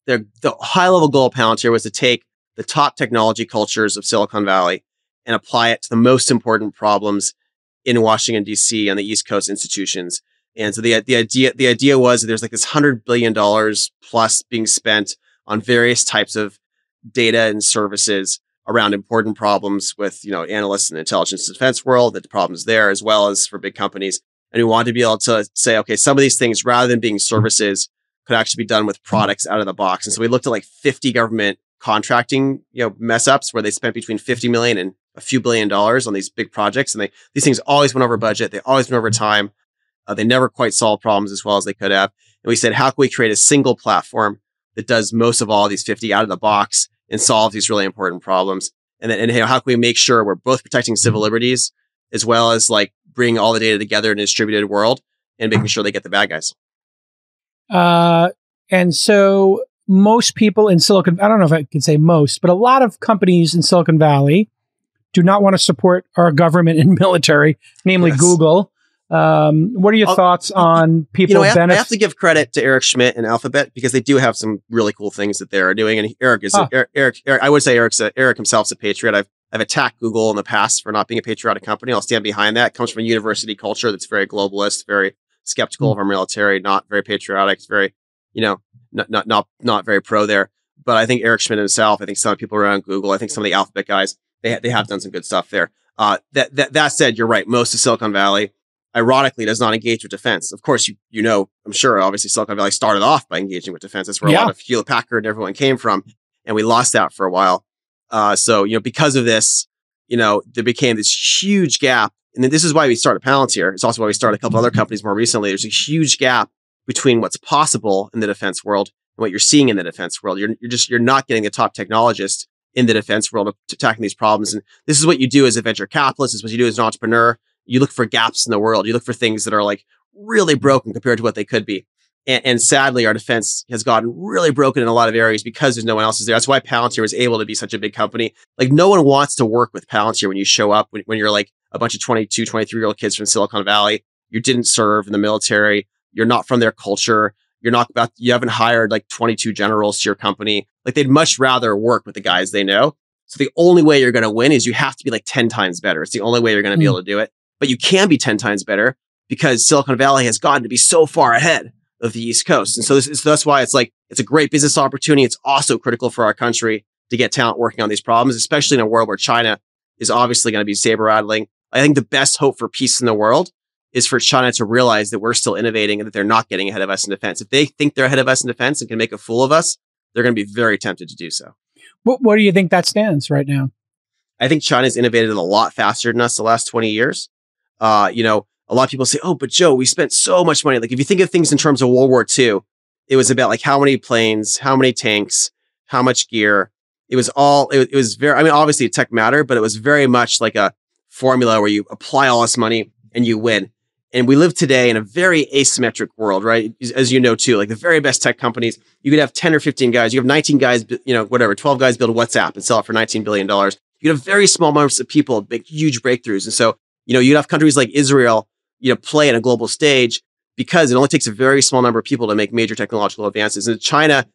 the high level goal of Palantir was to take the top technology cultures of Silicon Valley and apply it to the most important problems in Washington, D.C. and the East Coast institutions. And so the idea was that there's like this $100 billion plus being spent on various types of data and services around important problems with, analysts in the intelligence and defense world, the problems there, as well as for big companies. And we wanted to be able to say, okay, some of these things, rather than being services, could actually be done with products out of the box. And so we looked at like 50 government contracting, mess ups where they spent between 50 million and a few $1 billion on these big projects. And these things always went over budget. They always went over time. They never quite solved problems as well as they could have. And we said, how can we create a single platform that does most of all of these 50 out of the box and solve these really important problems? And how can we make sure we're both protecting civil liberties as well as like bringing all the data together in a distributed world and making sure they get the bad guys? And so most people in I don't know if I can say most, but a lot of companies in Silicon Valley do not want to support our government and military, namely Yes. Google. What are your thoughts on people I have to give credit to Eric Schmidt and Alphabet because they do have some really cool things that they're doing. And Eric, I would say Eric himself's a patriot. I've attacked Google in the past for not being a patriotic company. I'll stand behind that. It comes from a university culture that's very globalist, very skeptical of our military, not very patriotic. It's very, not very pro there. But I think Eric Schmidt himself, I think some people around Google, I think some of the Alphabet guys, they have done some good stuff there. That said, you're right. Most of Silicon Valley, ironically, does not engage with defense. Of course, I'm sure, obviously, Silicon Valley started off by engaging with defense. That's where a lot of Hewlett Packard and everyone came from. And we lost that for a while. So because of this, there became this huge gap. And then this is why we started Palantir. It's also why we started a couple other companies more recently. There's a huge gap between what's possible in the defense world and what you're seeing in the defense world. You're not getting the top technologists in the defense world attacking these problems. And this is what you do as a venture capitalist. This is what you do as an entrepreneur. You look for gaps in the world. You look for things that are like really broken compared to what they could be. And sadly, our defense has gotten really broken in a lot of areas because there's no one else is there. That's why Palantir was able to be such a big company. Like no one wants to work with Palantir when you show up, when you're like a bunch of 22, 23-year-old kids from Silicon Valley. You didn't serve in the military. You're not from their culture. You haven't hired like 22 generals to your company. Like they'd much rather work with the guys they know. So the only way you're going to win is you have to be like 10 times better. It's the only way you're going to be able to do it. But you can be 10 times better because Silicon Valley has gotten to be so far ahead of the East Coast. And so that's why it's a great business opportunity. It's also critical for our country to get talent working on these problems, especially in a world where China is obviously going to be saber rattling. I think the best hope for peace in the world is for China to realize that we're still innovating and that they're not getting ahead of us in defense. If they think they're ahead of us in defense and can make a fool of us, they're going to be very tempted to do so. What do you think that stands right now? I think China's innovated a lot faster than us the last 20 years. A lot of people say, oh, but Joe, we spent so much money. Like if you think of things in terms of World War II, it was about like how many planes, how many tanks, how much gear. It was very, obviously tech mattered, but it was very much like a formula where you apply all this money and you win. And we live today in a very asymmetric world, right? As you know, too, like the very best tech companies, you could have 10 or 15 guys. You have 19 guys, 12 guys build WhatsApp and sell it for $19 billion. you'd have very small numbers of people make huge breakthroughs. And so, you'd have countries like Israel, play in a global stage because it only takes a very small number of people to make major technological advances. And China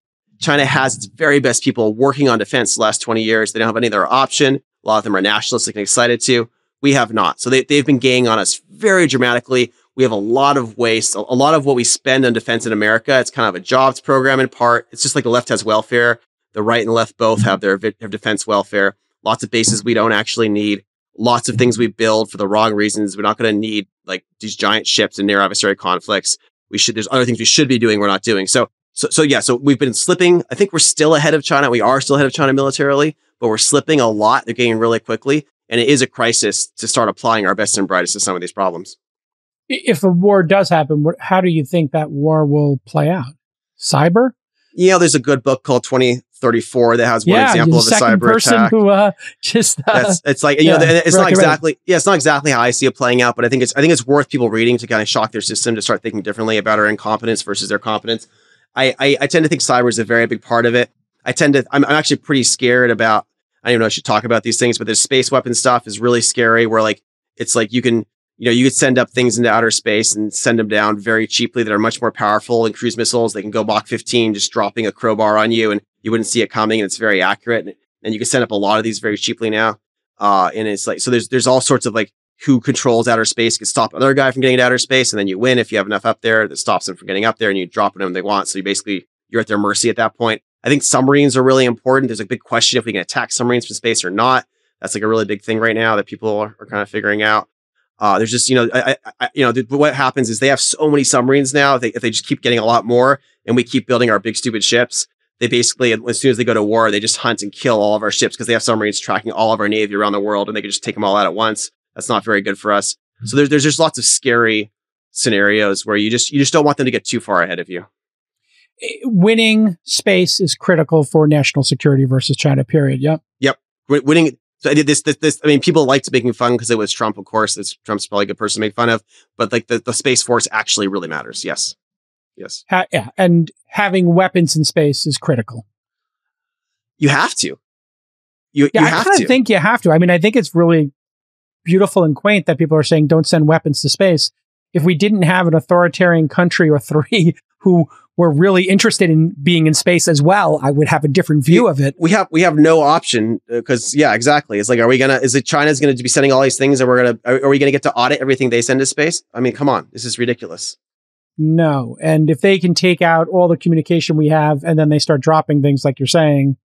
has its very best people working on defense the last 20 years. They don't have any other option. A lot of them are nationalistic and excited to. We have not. So they've been gaining on us very dramatically. We have a lot of waste. A lot of what we spend on defense in America, it's kind of a jobs program in part. It's just like the left has welfare. The right and left both have have defense welfare. Lots of bases we don't actually need. Lots of things we build for the wrong reasons. We're not going to need like these giant ships in near adversary conflicts. There's other things we should be doing we're not doing. So we've been slipping. I think we're still ahead of China. We are still ahead of China militarily, but we're slipping a lot. They're getting really quickly. And it is a crisis to start applying our best and brightest to some of these problems. If a war does happen, how do you think that war will play out? Cyber? There's a good book called 2034 that has one example of a cyber attack. Who, it's like, it's not exactly, it's not exactly how I see it playing out, but I think it's worth people reading to kind of shock their system to start thinking differently about our incompetence versus their competence. I tend to think cyber is a very big part of it. I'm actually pretty scared about, I don't even know if I should talk about these things, but the space weapon stuff is really scary where like, it's like you could send up things into outer space and send them down very cheaply that are much more powerful than cruise missiles. They can go Mach 15, just dropping a crowbar on you and you wouldn't see it coming and it's very accurate. And you can send up a lot of these very cheaply now. And it's like, so there's all sorts of like who controls outer space can stop another guy from getting to outer space. And then you win if you have enough up there that stops them from getting up there and you drop them when they want. So you're at their mercy at that point. I think submarines are really important. There's a big question if we can attack submarines from space or not. That's like a really big thing right now that people are kind of figuring out. There's just, what happens is they have so many submarines now. If they just keep getting a lot more and we keep building our big, stupid ships, they basically, as soon as they go to war, they just hunt and kill all of our ships because they have submarines tracking all of our Navy around the world and they can just take them all out at once. That's not very good for us. So there's just lots of scary scenarios where you just don't want them to get too far ahead of you. Winning space is critical for national security versus China, period. Yep. Winning. So I did this. I mean, people liked making fun because it was Trump, of course. Trump's probably a good person to make fun of. But like the Space Force actually really matters. Yes. And having weapons in space is critical. You have to. I kind of think you have to. I mean, I think it's really beautiful and quaint that people are saying don't send weapons to space. If we didn't have an authoritarian country or three who were really interested in being in space as well, I would have a different view of it. We have no option because exactly. It's like, China's going to be sending all these things and are we going to get to audit everything they send to space? I mean, come on, this is ridiculous. No. And if they can take out all the communication we have and then they start dropping things like you're saying,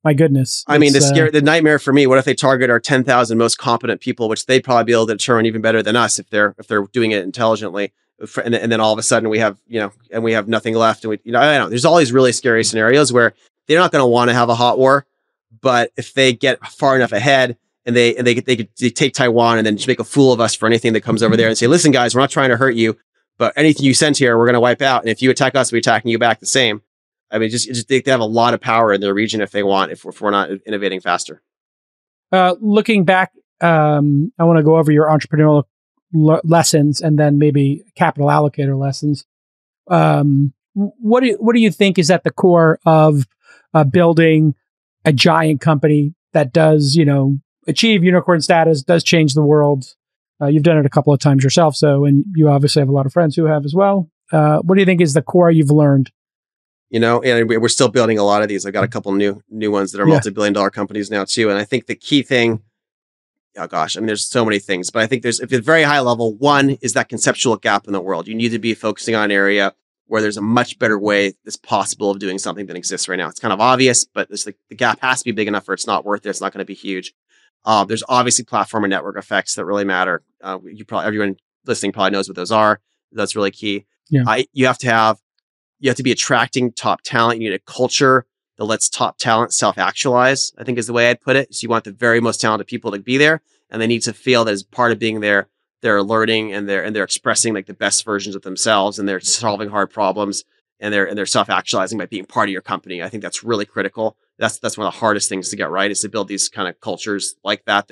my goodness. I mean, the nightmare for me, what if they target our 10,000 most competent people, which they'd probably be able to determine even better than us if they're doing it intelligently. And then all of a sudden we have, and we have nothing left. And I don't know, there's all these really scary scenarios where they're not going to want to have a hot war, but if they get far enough ahead and they take Taiwan and then just make a fool of us for anything that comes over there and say, listen, guys, we're not trying to hurt you, but anything you send here, we're going to wipe out. And if you attack us, we're attacking you back the same. I mean, they have a lot of power in their region if they want, if we're not innovating faster. Looking back, I want to go over your entrepreneurial lessons and then maybe capital allocator lessons. What do you think is at the core of building a giant company that does, achieve unicorn status, does change the world? You've done it a couple of times yourself, and you obviously have a lot of friends who have as well. What do you think is the core you've learned? And we're still building a lot of these. I've got a couple new ones that are multi-billion-dollar companies now too. And I think the key thing, there's so many things, but I think if it's very high level, one is that conceptual gap in the world. You need to be focusing on an area where there's a much better way that's possible of doing something than exists right now. It's kind of obvious, but the gap has to be big enough or it's not worth it. It's not going to be huge. There's obviously platform and network effects that really matter. Everyone listening probably knows what those are. That's really key. Yeah. You have to be attracting top talent. You need a culture that lets top talent self-actualize, I think is the way I'd put it. So you want the very most talented people to be there, and they need to feel that as part of being there, they're learning and they're expressing like the best versions of themselves, and they're solving hard problems, and they're self-actualizing by being part of your company. I think that's really critical. That's one of the hardest things to get right, is to build these kind of cultures like that,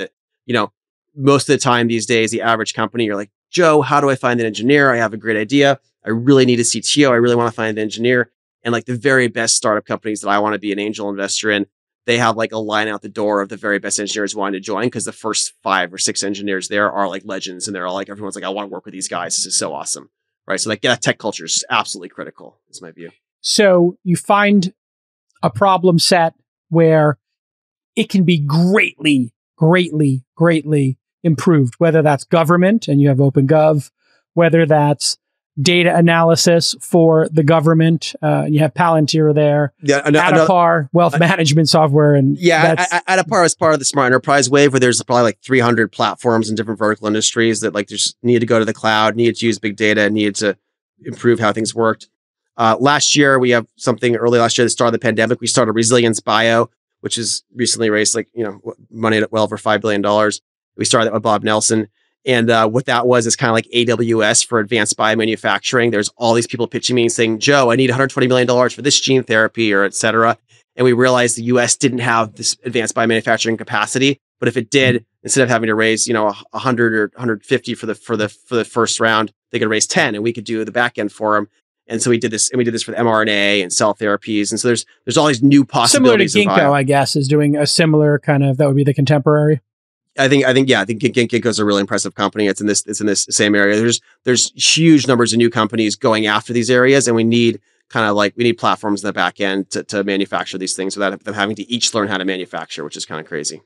most of the time these days, the average company, you're like, Joe, how do I find an engineer? I have a great idea. I really need a CTO. I really want to find an engineer. And like the very best startup companies that I want to be an angel investor in, they have like a line out the door of the very best engineers wanting to join, because the first 5 or 6 engineers there are like legends, and they're all like, everyone's like, I want to work with these guys. This is so awesome. Right. So like that tech culture is absolutely critical, is my view. So you find a problem set where it can be greatly, greatly, greatly improved, whether that's government and you have OpenGov, whether that's data analysis for the government. You have Palantir there. Yeah, Adapar, wealth management software. And Adapar is part of the smart enterprise wave, where there's probably like 300 platforms in different vertical industries that like just need to go to the cloud, needed to use big data, needed to improve how things worked. Last year, we have something early last year, the start of the pandemic, we started Resilience Bio, which has recently raised like, money at well over $5 billion. We started that with Bob Nelson. And what that was is kind of like AWS for advanced biomanufacturing. There's all these people pitching me and saying, Joe, I need $120 million for this gene therapy, or et cetera. And we realized the US didn't have this advanced biomanufacturing capacity. But if it did, instead of having to raise, 100 or 150 for the first round, they could raise 10, and we could do the back end for them. And so we did this, and we did this for the mRNA and cell therapies. And so there's all these new possibilities. Similar to Ginkgo, I guess, is doing a similar kind of, that would be the contemporary. I think Ginkgo's a really impressive company. It's in this same area. There's huge numbers of new companies going after these areas, and we need platforms in the back end to manufacture these things without them having to each learn how to manufacture, which is kind of crazy.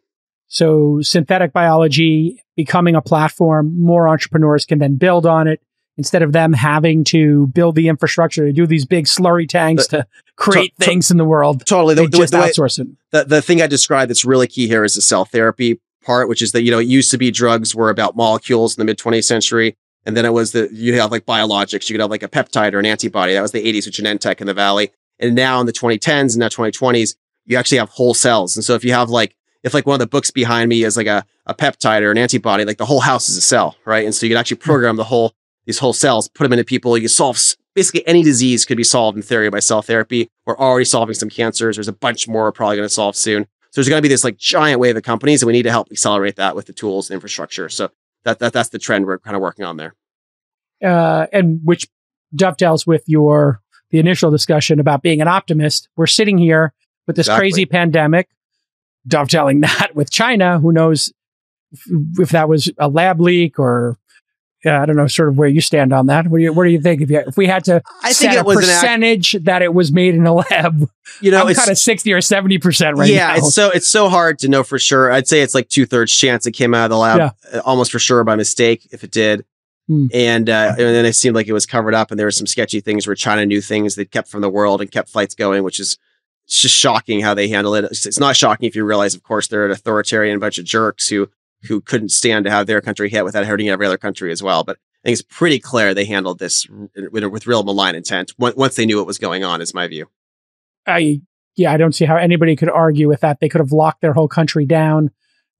So synthetic biology becoming a platform, more entrepreneurs can then build on it, instead of them having to build the infrastructure to do these big slurry tanks to create things in the world. Totally. They just outsource it. The thing I described that's really key here is the cell therapy part, which is that, it used to be drugs were about molecules in the mid 20th century. And then it was you have like biologics. You could have like a peptide or an antibody. That was the 80s with Genentech in the Valley. And now in the 2010s and now 2020s, you actually have whole cells. And so if you have if one of the books behind me is like a peptide or an antibody, like the whole house is a cell, right? And so you can actually program these whole cells, put them into people. You solve basically any disease could be solved in theory by cell therapy. We're already solving some cancers. There's a bunch more we're probably going to solve soon. So there's going to be this like giant wave of companies, and we need to help accelerate that with the tools and infrastructure. So that's the trend we're kind of working on there. And which dovetails with the initial discussion about being an optimist. We're sitting here with this crazy pandemic, dovetailing that with China. Who knows if that was a lab leak or I don't know, sort of where you stand on that. What do you think? If we had to set a percentage that it was made in a lab, I'm kind of 60 or 70% right now. Yeah, it's so hard to know for sure. I'd say it's like 2/3 chance it came out of the lab, almost for sure by mistake if it did. And then it seemed like it was covered up, and there were some sketchy things where China knew things they kept from the world and kept flights going, which is it's just shocking how they handle it. It's not shocking if you realize, of course, they're an authoritarian bunch of jerks who couldn't stand to have their country hit without hurting every other country as well. But I think it's pretty clear they handled this with real malign intent once they knew what was going on, is my view. I don't see how anybody could argue with that. They could have locked their whole country down.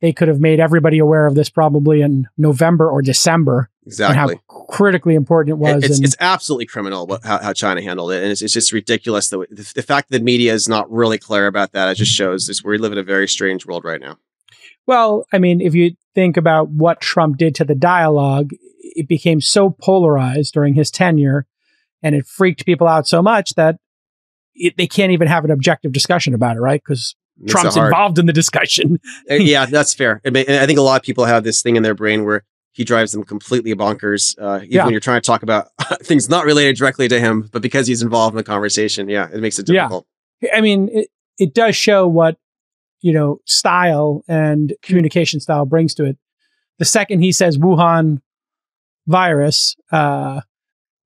They could have made everybody aware of this probably in November or December. Exactly. And how critically important it was. It's absolutely criminal how China handled it. And it's just ridiculous that the fact that the media is not really clear about that, it just shows this. We live in a very strange world right now. Well, I mean, if you think about what Trump did to the dialogue, it became so polarized during his tenure, and it freaked people out so much that they can't even have an objective discussion about it, right? Because Trump's involved in the discussion. Yeah, that's fair. I think a lot of people have this thing in their brain where he drives them completely bonkers, even when you're trying to talk about things not related directly to him, but because he's involved in the conversation, it makes it difficult. Yeah. I mean, it does show what style and communication style brings to it. The second he says Wuhan virus, and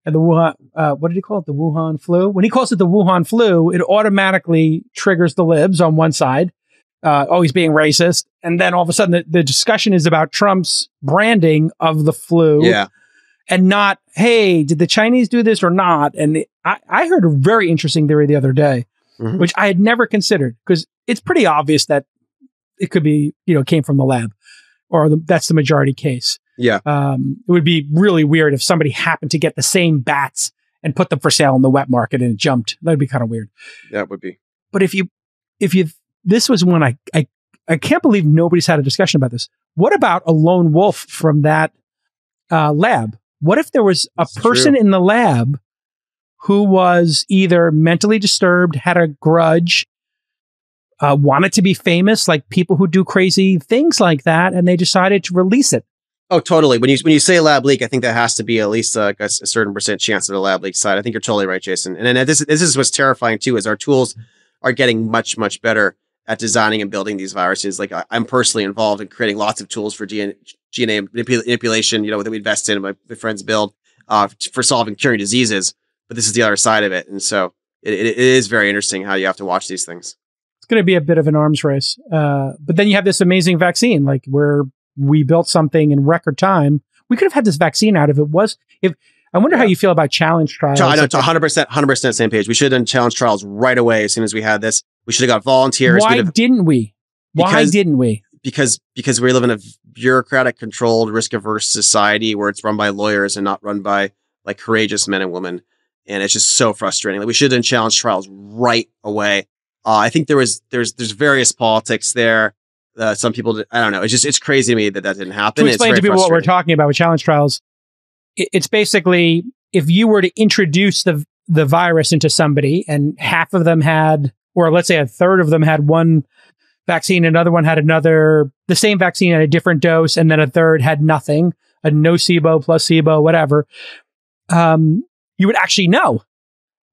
the Wuhan, what did he call it? The Wuhan flu? When he calls it the Wuhan flu, it automatically triggers the libs on one side. He's being racist. And then all of a sudden the discussion is about Trump's branding of the flu. Yeah. And not, hey, did the Chinese do this or not? And I heard a very interesting theory the other day, which I had never considered, because it's pretty obvious that it could be, came from the lab, or that's the majority case. Yeah. It would be really weird if somebody happened to get the same bats and put them for sale in the wet market and it jumped. That'd be kind of weird. That would be. But if you, this was one I can't believe nobody's had a discussion about this. What about a lone wolf from that lab? What if there was a person in the lab who was either mentally disturbed, had a grudge, wanted to be famous, like people who do crazy things like that, and they decided to release it. Oh, totally. When you say lab leak, I think that has to be at least a certain percent chance of a lab leak side. I think you're totally right, Jason. And then this is what's terrifying too, is our tools are getting much, much better at designing and building these viruses. Like I'm personally involved in creating lots of tools for DNA manipulation, that we invest in, my friends build for solving, curing diseases. But this is the other side of it. And so it is very interesting how you have to watch these things. It's going to be a bit of an arms race. But then you have this amazing vaccine, like where we built something in record time. We could have had this vaccine out if I wonder how you feel about challenge trials. I know, 100% same page. We should have done challenge trials right away as soon as we had this. We should have got volunteers. Why didn't we? Because we live in a bureaucratic, controlled, risk-averse society where it's run by lawyers and not run by like courageous men and women. And it's just so frustrating. Like we should have done challenge trials right away. I think there's various politics there. Some people, I don't know. It's crazy to me that didn't happen. To explain to people what we're talking about with challenge trials, it's basically if you were to introduce the virus into somebody and half of them had, or let's say a third of them had one vaccine, another one had the same vaccine at a different dose, and then a third had nothing, a nocebo, placebo, whatever, you would actually know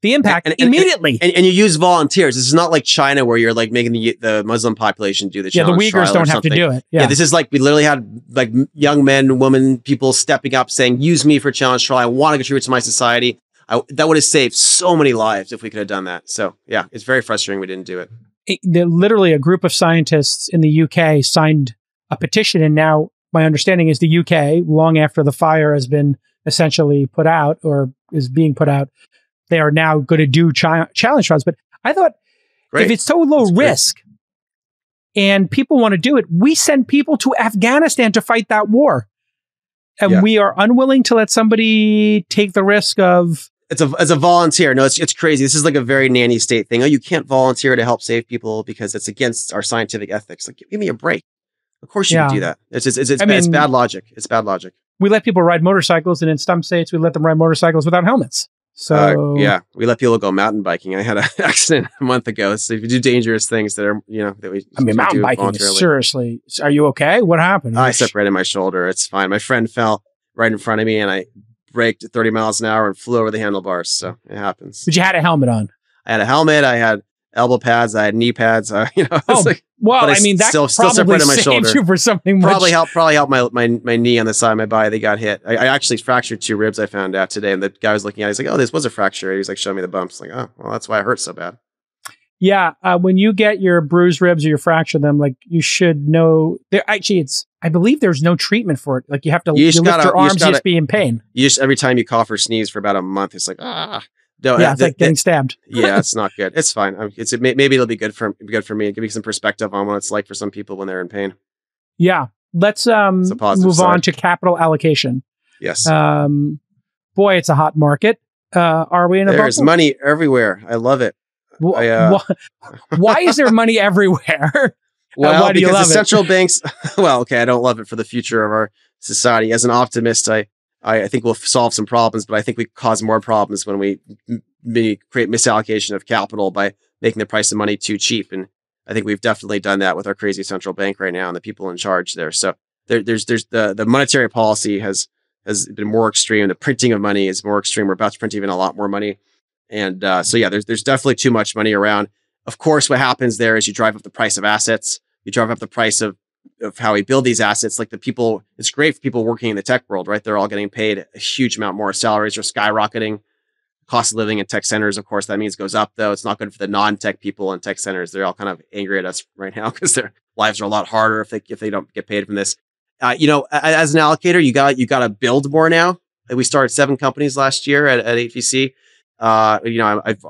the impact immediately. And you use volunteers. This is not like China where you're like making the Muslim population do the challenge. Yeah, the Uyghurs don't have to do it. Yeah, this is like we literally had like young men, women, people stepping up saying, use me for challenge trial. I want to contribute to my society. That would have saved so many lives if we could have done that. So yeah, it's very frustrating we didn't do it. Literally a group of scientists in the UK signed a petition. And now my understanding is the UK, long after the fire has been essentially put out or is being put out, they are now going to do challenge trials. But I thought, if it's so low risk and people want to do it, we send people to Afghanistan to fight that war. And we are unwilling to let somebody take the risk of... It's a volunteer. No, it's crazy. This is like a very nanny state thing. Oh, you can't volunteer to help save people because it's against our scientific ethics. Like, give me a break. Of course you can do that. It's bad logic. It's bad logic. We let people ride motorcycles, and in some states, we let them ride motorcycles without helmets. So we let people go mountain biking. I had an accident a month ago. So if you do dangerous things that are, that we, mountain biking is seriously. Are you okay? What happened? I separated my shoulder. It's fine. My friend fell right in front of me, and I braked at 30 miles an hour and flew over the handlebars. So it happens. But you had a helmet on. I had a helmet. I had elbow pads. I had knee pads. That still separated my shoulder. You for something probably helped my knee on the side of my body. They got hit. I actually fractured 2 ribs. I found out today, and the guy was looking at it. He's like, "Oh, this was a fracture." He was like, "Showing me the bumps." Like, "Oh, well, that's why it hurts so bad." Yeah, when you get your bruised ribs or you fracture them, like you should know. I believe there's no treatment for it. Like you have to lift your arms, you just be in pain. Every time you cough or sneeze for about a month, it's like No, it's like getting stabbed. Yeah, it's not good. It's fine. Maybe it'll be good for me. Give me some perspective on what it's like for some people when they're in pain. Yeah, let's move on to capital allocation. Yes. Boy, it's a hot market. Are we in a bubble? There's money everywhere. I love it. Why is there money everywhere? Well, why do you love the central banks. Well, okay, I don't love it for the future of our society. As an optimist, I think we'll solve some problems, but I think we cause more problems when we create misallocation of capital by making the price of money too cheap. And I think we've definitely done that with our crazy central bank right now and the people in charge there. So there's the monetary policy has been more extreme. The printing of money is more extreme. We're about to print even a lot more money. And there's definitely too much money around. Of course, what happens there is you drive up the price of assets. You drive up the price of how we build these assets. Like it's great for people working in the tech world, right? They're all getting paid a huge amount more. Salaries are skyrocketing. Cost of living in tech centers, of course, that means goes up, though. It's not good for the non-tech people in tech centers. They're all kind of angry at us right now because their lives are a lot harder if they don't get paid from this. As an allocator, you got to build more now. We started 7 companies last year at 8VC. I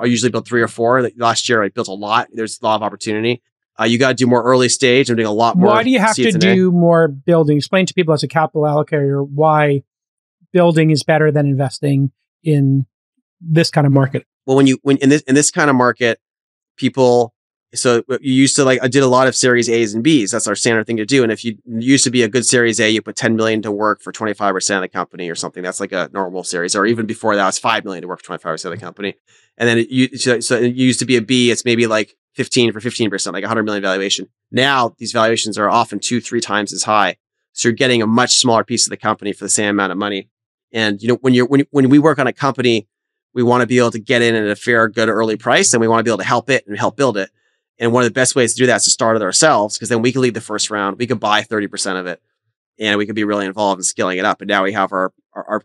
usually build 3 or 4. Last year, I built a lot. There's a lot of opportunity. You got to do more early stage. I'm doing a lot more. Why do you have to do more building? Explain to people as a capital allocator why building is better than investing in this kind of market. Well, when in this kind of market, people. So you used to I did a lot of Series A's and B's. That's our standard thing to do. And if you used to be a good Series A, you put 10 million to work for 25% of the company or something. That's like a normal series. Or even before that, it's 5 million to work for 25% of the company. And then it used to be a B. It's maybe like 15%, like 100 million valuation. Now these valuations are often 2-3 times as high. So you're getting a much smaller piece of the company for the same amount of money. And when we work on a company, we want to be able to get in at a fair, good early price, and we want to be able to help it and help build it. And one of the best ways to do that is to start it ourselves, because then we can lead the first round. We could buy 30% of it, and we could be really involved in scaling it up. And now we have our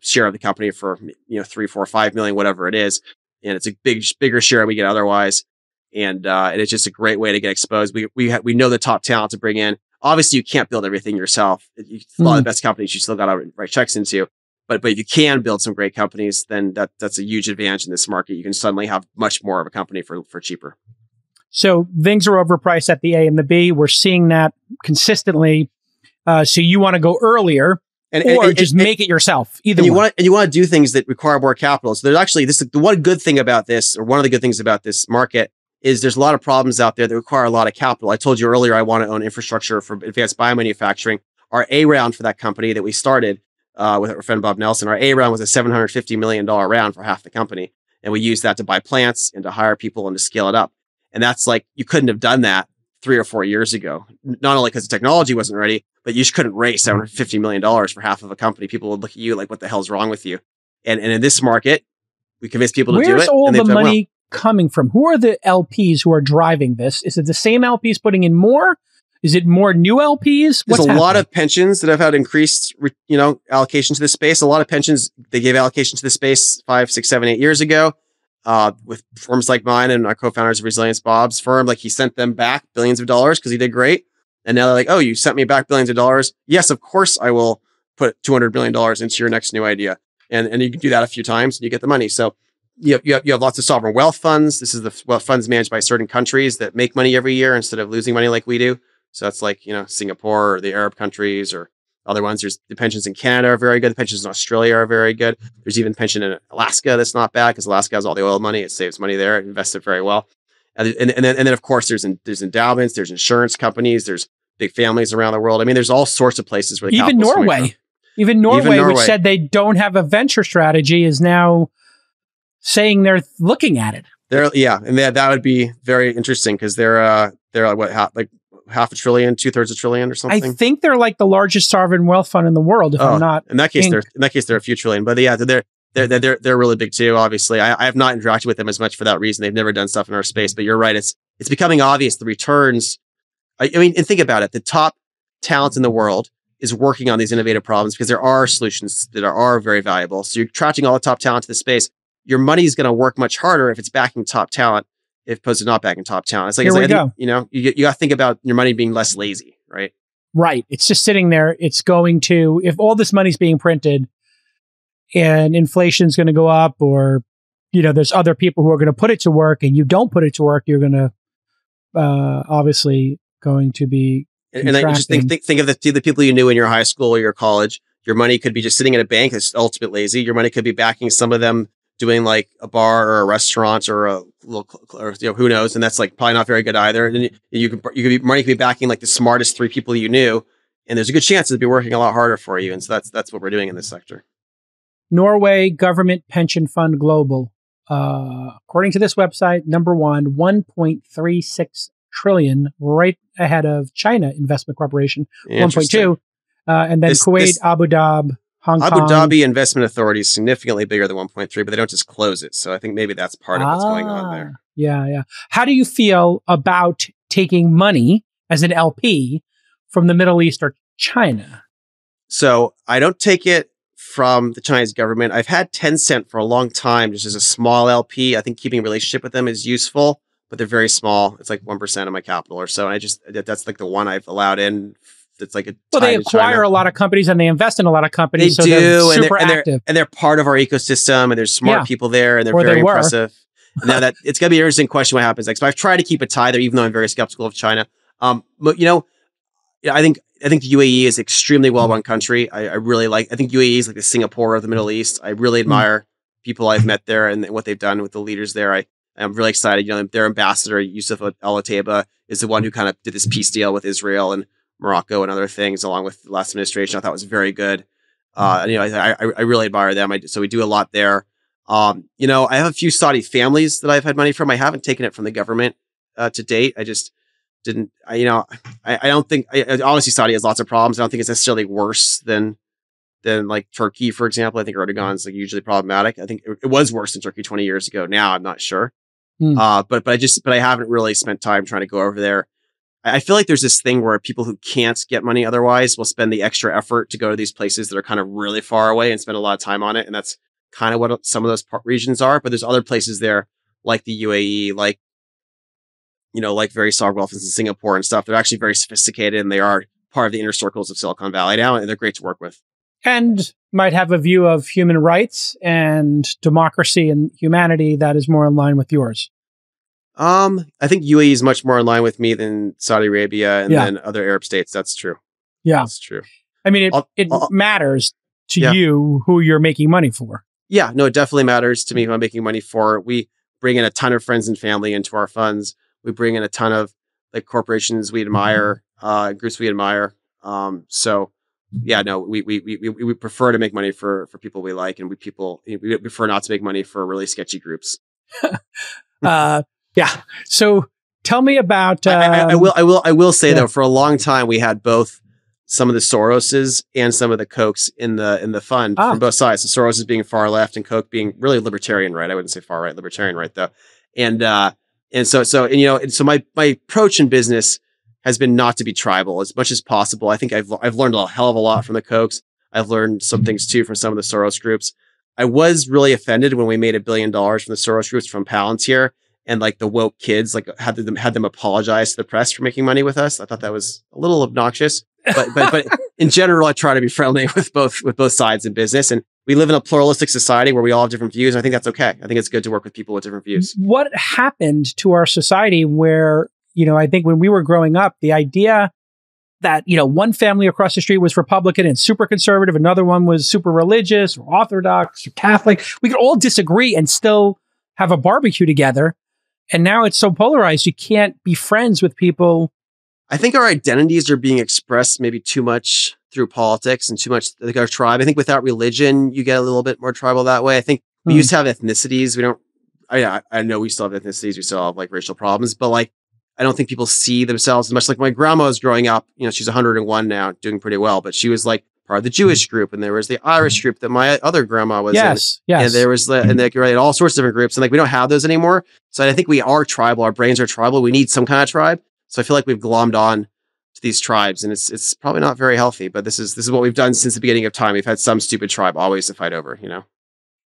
share of the company for 3, 4, 5 million, whatever it is, and it's a bigger share than we get otherwise. And it's just a great way to get exposed. We know the top talent to bring in. Obviously, you can't build everything yourself. A lot of the best companies you still got to write checks into. But if you can build some great companies, then that's a huge advantage in this market. You can suddenly have much more of a company for cheaper. So things are overpriced at the A and the B. We're seeing that consistently. So you want to go earlier, or just make it yourself. Either you one. want to do things that require more capital. So there's actually the one good thing about this, or one of the good things about this market, is there's a lot of problems out there that require a lot of capital. I told you earlier I want to own infrastructure for advanced biomanufacturing. Our A round for that company that we started with our friend Bob Nelson, our A round was a $750 million round for half the company. And we used that to buy plants and to hire people and to scale it up. And that's like, you couldn't have done that 3 or 4 years ago. Not only because the technology wasn't ready, but you just couldn't raise $750 million for half of a company. People would look at you like, what the hell's wrong with you? And in this market, we convince people to do it. Where's all the money coming from? Who are the LPs who are driving this? Is it the same LPs putting in more? Is it more new LPs? There's a lot of pensions that have had increased, allocation to this space. A lot of pensions, they gave allocation to the space 5, 6, 7, 8 years ago. With firms like mine and our co-founders of Resilience, Bob's firm, like he sent them back billions of dollars because he did great. And now they're like, oh, you sent me back billions of dollars. Yes, of course I will put $200 billion into your next new idea. And you can do that a few times and you get the money. So you have lots of sovereign wealth funds. This is the wealth funds managed by certain countries that make money every year instead of losing money like we do. So that's like, Singapore or the Arab countries or other ones. There's the pensions in Canada are very good. The pensions in Australia are very good. There's even pension in Alaska that's not bad because Alaska has all the oil money. It saves money there. It invests it very well. And then of course there's endowments, there's insurance companies, there's big families around the world. I mean, there's all sorts of places where the even Norway, which said they don't have a venture strategy, is now saying they're looking at it. And that would be very interesting because they're like half a trillion, 2/3 a trillion or something. I think they're like the largest sovereign wealth fund in the world. If I'm not, in that case, they're a few trillion. But yeah, they're really big too. Obviously, I have not interacted with them as much for that reason. They've never done stuff in our space. But you're right. It's becoming obvious the returns. I mean, and think about it. The top talent in the world is working on these innovative problems because there are solutions that are very valuable. So you're attracting all the top talent to the space. Your money is going to work much harder if it's backing top talent, as opposed to not backing top talent. It's like, you got to think about your money being less lazy, right? Right. It's just sitting there. It's going to, if all this money's being printed and inflation's going to go up, or, there's other people who are going to put it to work and you don't put it to work, you're going to, obviously going to be. And I just think of the people you knew in your high school or your college. Your money could be just sitting in a bank. It's ultimate lazy. Your money could be backing some of them doing like a bar or a restaurant or a little, or, who knows? And that's like probably not very good either. And money could be backing like the smartest 3 people you knew. And there's a good chance it'd be working a lot harder for you. And so that's what we're doing in this sector. Norway Government Pension Fund Global. According to this website, number 1, 1.36 trillion, right ahead of China Investment Corporation, 1.2. And then Kuwait, Abu Dhabi, Hong Kong. Abu Dhabi Investment Authority is significantly bigger than 1.3, but they don't disclose it. So I think maybe that's part of what's going on there. Yeah. How do you feel about taking money as an LP from the Middle East or China? So I don't take it from the Chinese government. I've had Tencent for a long time, just as a small LP. I think keeping a relationship with them is useful, but they're very small. It's like 1% of my capital or so. And that's like the one I've allowed in. It's like they acquire a lot of companies and they invest in a lot of companies. They so do, they're super active. And they're part of our ecosystem, and there's smart people there, and they're very impressive. Now that it's gonna be an interesting question what happens next. But I've tried to keep a tie there, even though I'm very skeptical of China. But I think the UAE is an extremely well run country. I think UAE is like the Singapore of the Middle East. I really admire people I've met there and what they've done with the leaders there. I'm really excited. Their ambassador Yusuf Al-Otaiba is the one who kind of did this peace deal with Israel and Morocco and other things, along with the last administration. I thought was very good. I really admire them. So we do a lot there. I have a few Saudi families that I've had money from. I haven't taken it from the government. to date. I just didn't. I don't think. Obviously, Saudi has lots of problems. I don't think it's necessarily worse than like Turkey, for example. I think Erdogan's like usually problematic. I think it was worse than Turkey 20 years ago. Now I'm not sure. But I haven't really spent time trying to go over there. I feel like there's this thing where people who can't get money otherwise will spend the extra effort to go to these places that are kind of really far away and spend a lot of time on it. And that's kind of what some of those regions are. But there's other places there like the UAE, like very Saudi Gulf and Singapore and stuff. They're actually very sophisticated and they are part of the inner circles of Silicon Valley now. And they're great to work with. And might have a view of human rights and democracy and humanity that is more in line with yours. I think UAE is much more in line with me than Saudi Arabia and then other Arab states. That's true. Yeah. That's true. I mean, it matters to you who you're making money for. Yeah, no, it definitely matters to me who I'm making money for. We bring in a ton of friends and family into our funds. We bring in a ton of like corporations we admire, groups we admire. So yeah, no, we prefer to make money for people we like, and we prefer not to make money for really sketchy groups. Yeah. So tell me about. I will say though, for a long time we had both some of the Soroses and some of the Kochs in the fund from both sides. So Soros being far left and Koch being really libertarian right. I wouldn't say far right, libertarian right though. So my approach in business has been not to be tribal as much as possible. I think I've learned a hell of a lot from the Kochs. I've learned some things too from some of the Soros groups. I was really offended when we made $1 billion from the Soros groups from Palantir. And like the woke kids, like had them apologize to the press for making money with us. I thought that was a little obnoxious, but in general, I try to be friendly with both sides in business. And we live in a pluralistic society where we all have different views. And I think that's okay. I think it's good to work with people with different views. What happened to our society where, I think when we were growing up, the idea that, one family across the street was Republican and super conservative, another one was super religious or Orthodox or Catholic. We could all disagree and still have a barbecue together. And now it's so polarized, you can't be friends with people. I think our identities are being expressed maybe too much through politics and too much like our tribe. I think without religion, you get a little bit more tribal that way. I think we used to have ethnicities. We don't, I know we still have ethnicities. We still have like racial problems, but like, I don't think people see themselves as much. Like my grandma was growing up, she's 101 now, doing pretty well, but she was like part of the Jewish group. And there was the Irish group that my other grandma was in. Yes. And there was all sorts of different groups. And like, we don't have those anymore. So I think we are tribal. Our brains are tribal. We need some kind of tribe. So I feel like we've glommed on to these tribes and it's probably not very healthy, but this is what we've done since the beginning of time. We've had some stupid tribe always to fight over,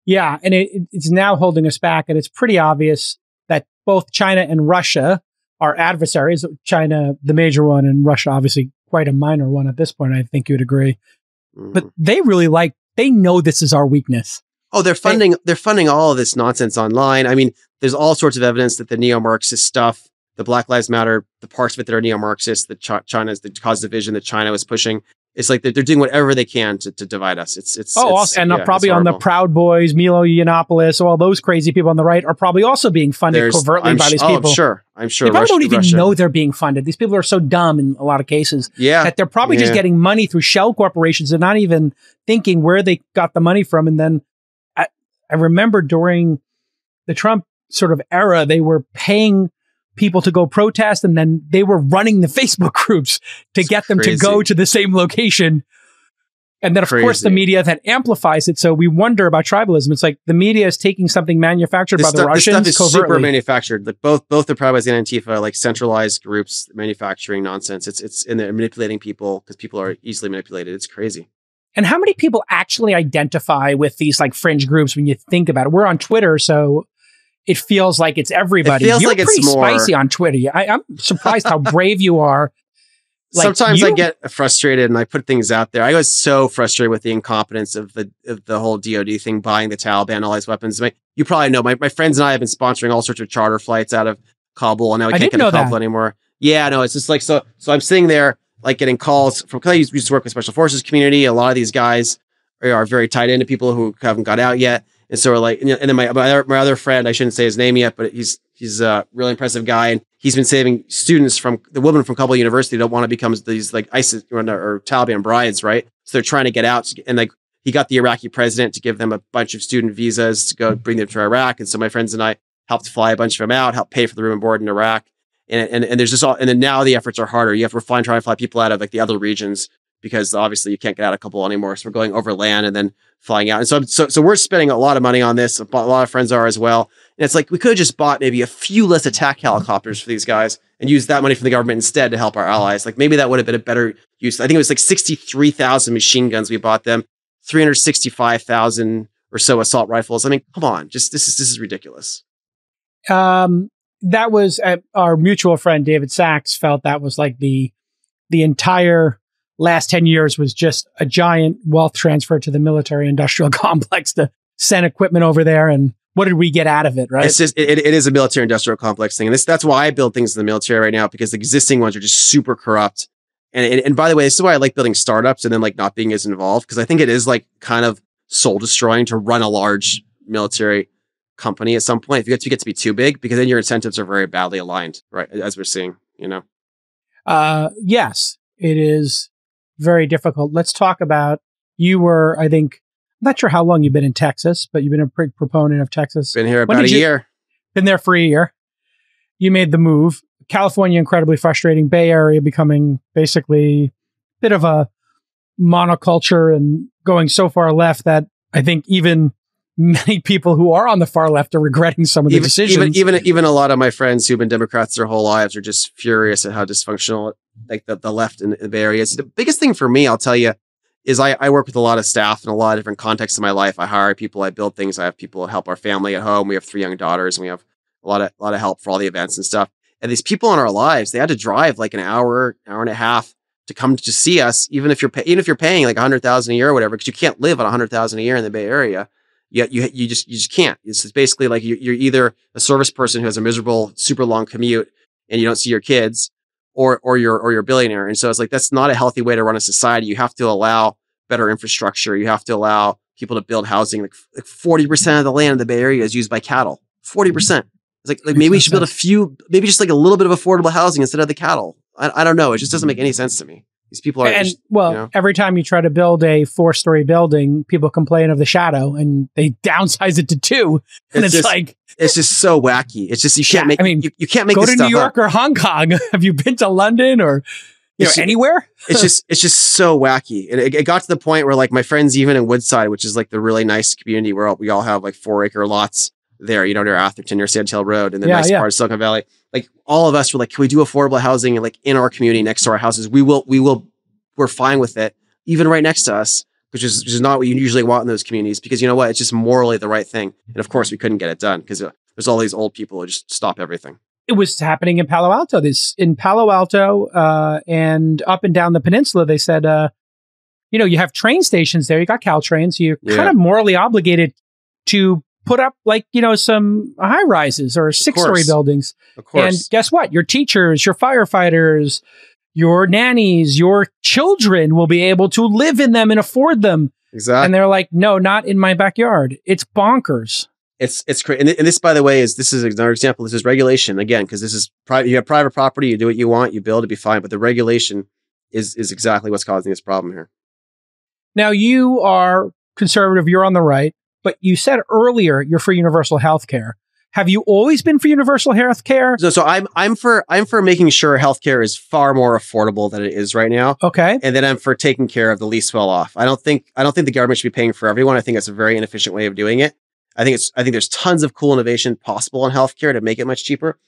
Yeah. And it's now holding us back. And it's pretty obvious that both China and Russia are adversaries. China, the major one, and Russia, obviously quite a minor one at this point. I think you would agree. But they really they know this is our weakness. Oh, they're funding all of this nonsense online. I mean, there's all sorts of evidence that the neo-Marxist stuff, the Black Lives Matter, the parts of it that are neo-Marxist, that China's the cause division that China was pushing. It's like they're doing whatever they can to divide us. Probably on the Proud Boys, Milo Yiannopoulos, all those crazy people on the right are probably also being funded covertly by these people. I'm sure. They probably don't even know they're being funded. These people are so dumb in a lot of cases that they're probably just getting money through shell corporations. They're not even thinking where they got the money from. And then I remember during the Trump sort of era, they were paying people to go protest, and then they were running the Facebook groups to get them to go to the same location. And then, of course, the media then amplifies it. So we wonder about tribalism. It's like the media is taking something manufactured by the Russians. This stuff is super manufactured. Like both the Proud Boys and Antifa are like centralized groups manufacturing nonsense. And they're manipulating people because people are easily manipulated. It's crazy. And how many people actually identify with these like fringe groups when you think about it? We're on Twitter, so it feels like it's everybody. You're like pretty spicy on Twitter. I'm surprised how brave you are. Like sometimes I get frustrated and I put things out there. I was so frustrated with the incompetence of the whole DoD thing, buying the Taliban, all these weapons. You probably know my friends and I have been sponsoring all sorts of charter flights out of Kabul, and now we can't get to Kabul anymore. Yeah, no, it's just like so I'm sitting there like getting calls from, because I used to work with special forces community. A lot of these guys are very tied into people who haven't got out yet. And so we're like, and then my other friend, I shouldn't say his name yet, but he's a really impressive guy. And he's been saving students from the women from Kabul University who don't want to become these like ISIS or Taliban brides, right? So they're trying to get out. And like, he got the Iraqi president to give them a bunch of student visas to go bring them to Iraq. And so my friends and I helped fly a bunch of them out, helped pay for the room and board in Iraq. And there's just all, and then now the efforts are harder. You have to try and fly people out of like the other regions because obviously you can't get out of Kabul anymore. So we're going over land and then flying out. And so we're spending a lot of money on this. A lot of friends are as well. And it's like, we could have just bought maybe a few less attack helicopters for these guys and used that money from the government instead to help our allies. Like maybe that would have been a better use. I think it was like 63,000 machine guns we bought them, 365,000 or so assault rifles. I mean, come on, this is ridiculous. That was our mutual friend David Sachs felt that was like the entire last 10 years was just a giant wealth transfer to the military industrial complex to send equipment over there. And what did we get out of it? Right. It's just, it is a military industrial complex thing. And that's why I build things in the military right now, because the existing ones are just super corrupt. And by the way, this is why I like building startups and then like not being as involved. Cause I think it is like kind of soul destroying to run a large military company at some point if you get to be too big, because then your incentives are very badly aligned, right? As we're seeing, Yes, it is very difficult. Let's talk about, you were, I think, I'm not sure how long you've been in Texas, but you've been a big proponent of Texas. Been here about a year. Been there for a year. You made the move. California, incredibly frustrating. Bay Area becoming basically a bit of a monoculture and going so far left that I think even many people who are on the far left are regretting some of the decisions. Even a lot of my friends who've been Democrats their whole lives are just furious at how dysfunctional like the left in the Bay Area is. The biggest thing for me, I'll tell you, is I work with a lot of staff in a lot of different contexts in my life. I hire people, I build things, I have people help our family at home. We have 3 young daughters, and we have a lot of help for all the events and stuff. And these people in our lives, they had to drive like an hour and a half to come to see us, even if you're paying like $100,000 a year or whatever, because you can't live on $100,000 a year in the Bay Area. Yet you just can't. It's basically like you're either a service person who has a miserable, super long commute and you don't see your kids, or you're a billionaire. And so it's like, that's not a healthy way to run a society. You have to allow better infrastructure. You have to allow people to build housing. Like 40% of the land in the Bay Area is used by cattle. 40%. It's like maybe we should build maybe just like a little bit of affordable housing instead of the cattle. I don't know. It just doesn't make any sense to me. These people are, every time you try to build a 4-story building, people complain of the shadow and they downsize it to 2. And it's just so wacky. It's just, you can't make go to New York or Hong Kong. Have you been to London or anywhere? It's just so wacky. And it got to the point where like my friends, even in Woodside, which is like the really nice community where we all have like 4-acre lots there, near Atherton, near Sandhill Road, and the nice part of Silicon Valley. Like all of us were like, can we do affordable housing like in our community next to our houses? We're fine with it, even right next to us, which is not what you usually want in those communities, because you know what? It's just morally the right thing. And of course we couldn't get it done because there's all these old people who just stop everything. It was happening in Palo Alto. And up and down the peninsula, they said, you have train stations there. You got Caltrains. You're kind of morally obligated to put up some high rises or 6-story buildings. Of course. And guess what? Your teachers, your firefighters, your nannies, your children will be able to live in them and afford them. Exactly. And they're like, no, not in my backyard. It's bonkers. It's crazy. And this, by the way, this is another example. This is regulation again, because this is private. You have private property. You do what you want. You build, to be fine. But the regulation is exactly what's causing this problem here. Now, you are conservative. You're on the right. But you said earlier you're for universal health care. Have you always been for universal health care? So I'm for making sure healthcare is far more affordable than it is right now. Okay. And then I'm for taking care of the least well off. I don't think the government should be paying for everyone. I think that's a very inefficient way of doing it. I think there's tons of cool innovation possible in healthcare to make it much cheaper.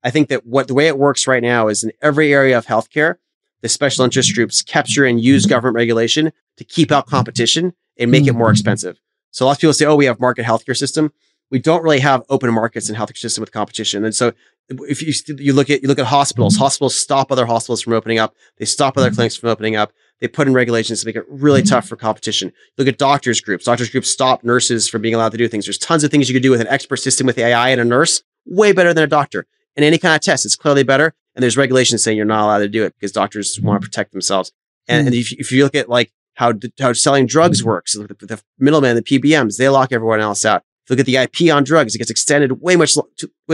I think that the way it works right now is in every area of healthcare, the special interest groups capture and use government regulation to keep out competition and make it more expensive. So lots of people say, oh, we have market healthcare system. We don't really have open markets in healthcare system with competition. And so if you look at hospitals stop other hospitals from opening up. They stop other clinics from opening up. They put in regulations to make it really tough for competition. Look at doctors groups. Doctors groups stop nurses from being allowed to do things. There's tons of things you could do with an expert system with AI and a nurse, way better than a doctor. And any kind of test, it's clearly better. And there's regulations saying you're not allowed to do it because doctors want to protect themselves. And if you look at like how selling drugs works, the middlemen, the PBMs, they lock everyone else out. If you look at the IP on drugs, it gets extended way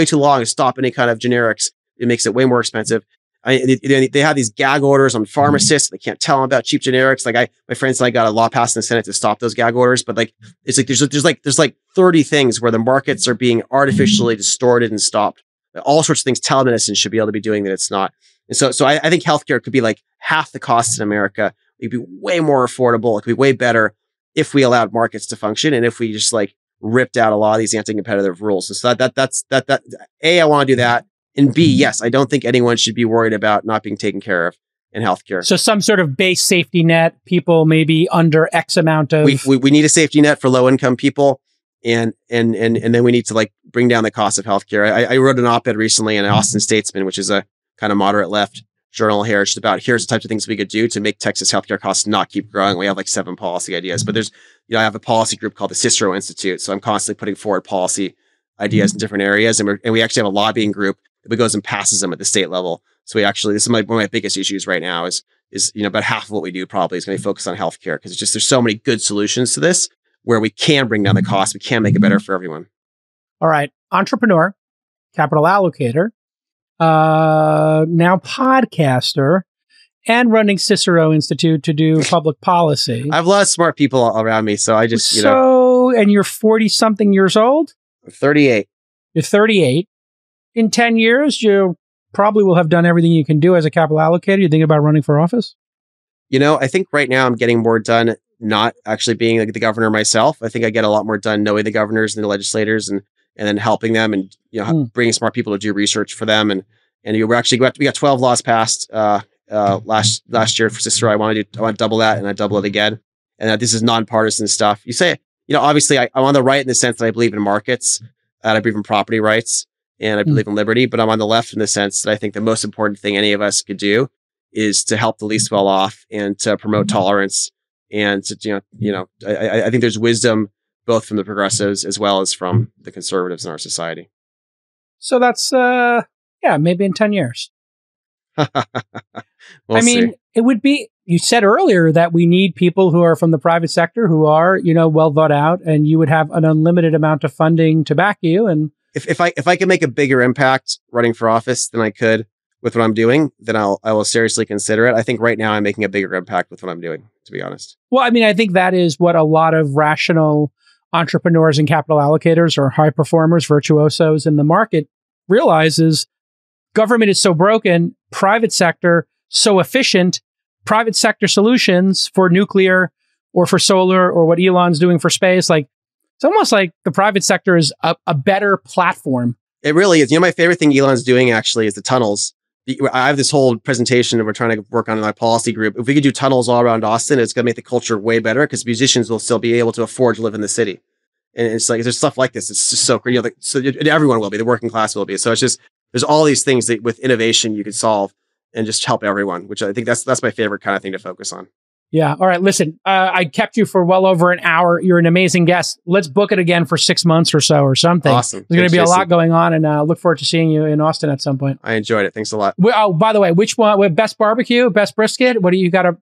too long to stop any kind of generics. It makes it way more expensive. They have these gag orders on pharmacists. They can't tell them about cheap generics. Like my friends and I got a law passed in the Senate to stop those gag orders. But like, it's like, there's like 30 things where the markets are being artificially distorted and stopped all sorts of things telemedicine should be able to be doing that it's not. And so I think healthcare could be like half the cost in America. It'd be way more affordable. It could be way better if we allowed markets to function and if we just like ripped out a lot of these anti-competitive rules. And so that's A, I want to do that. And B, yes, I don't think anyone should be worried about not being taken care of in healthcare. So some sort of base safety net, people maybe under X amount of... We need a safety net for low income people. And then we need to like bring down the cost of healthcare. I wrote an op-ed recently in Austin Statesman, which is a kind of moderate left journal here. It's about here's the types of things we could do to make Texas healthcare costs not keep growing. We have like 7 policy ideas, but there's, I have a policy group called the Cicero Institute. So I'm constantly putting forward policy ideas in different areas. And we actually have a lobbying group that goes and passes them at the state level. So this is one of my biggest issues right now is about half of what we do probably is going to be focused on healthcare because it's just, there's so many good solutions to this where we can bring down the cost. We can make it better for everyone. All right. Entrepreneur, capital allocator, now podcaster, and running Cicero Institute to do public policy. I have a lot of smart people around me. So I just, and you're 40 something years old? 38. You're 38. In 10 years, you probably will have done everything you can do as a capital allocator. You think about running for office? I think right now I'm getting more done not actually being like the governor myself. I think I get a lot more done knowing the governors and the legislators and then helping them and bringing smart people to do research for them. And we got 12 laws passed last year for Cicero. I want to double that, and I double it again. And that this is nonpartisan stuff. You say, obviously I'm on the right in the sense that I believe in markets, and I believe in property rights, and I believe in liberty. But I'm on the left in the sense that I think the most important thing any of us could do is to help the least well off and to promote tolerance. And to, I think there's wisdom both from the progressives as well as from the conservatives in our society. So that's, maybe in 10 years. We'll see. It would be, you said earlier that we need people who are from the private sector who are, well thought out, and you would have an unlimited amount of funding to back you. And if I can make a bigger impact running for office than I could with what I'm doing, then I will seriously consider it. I think right now I'm making a bigger impact with what I'm doing, to be honest. Well, I think that is what a lot of rational entrepreneurs and capital allocators or high performers, virtuosos in the market realizes. Government is so broken, private sector so efficient, private sector solutions for nuclear or for solar or what Elon's doing for space. Like, it's almost like the private sector is a better platform. It really is. My favorite thing Elon's doing actually is the tunnels. I have this whole presentation that we're trying to work on in my policy group. If we could do tunnels all around Austin, it's going to make the culture way better because musicians will still be able to afford to live in the city. And it's like, there's stuff like this. It's just so great. So everyone will be, the working class will be. So it's just, there's all these things that with innovation you could solve and just help everyone, which I think that's my favorite kind of thing to focus on. Yeah. All right. Listen, I kept you for well over an hour. You're an amazing guest. Let's book it again for 6 months or so or something. Awesome. There's going to be a lot going on, and look forward to seeing you in Austin at some point. I enjoyed it. Thanks a lot. Oh, by the way, which one? Best barbecue, best brisket? What do you got to...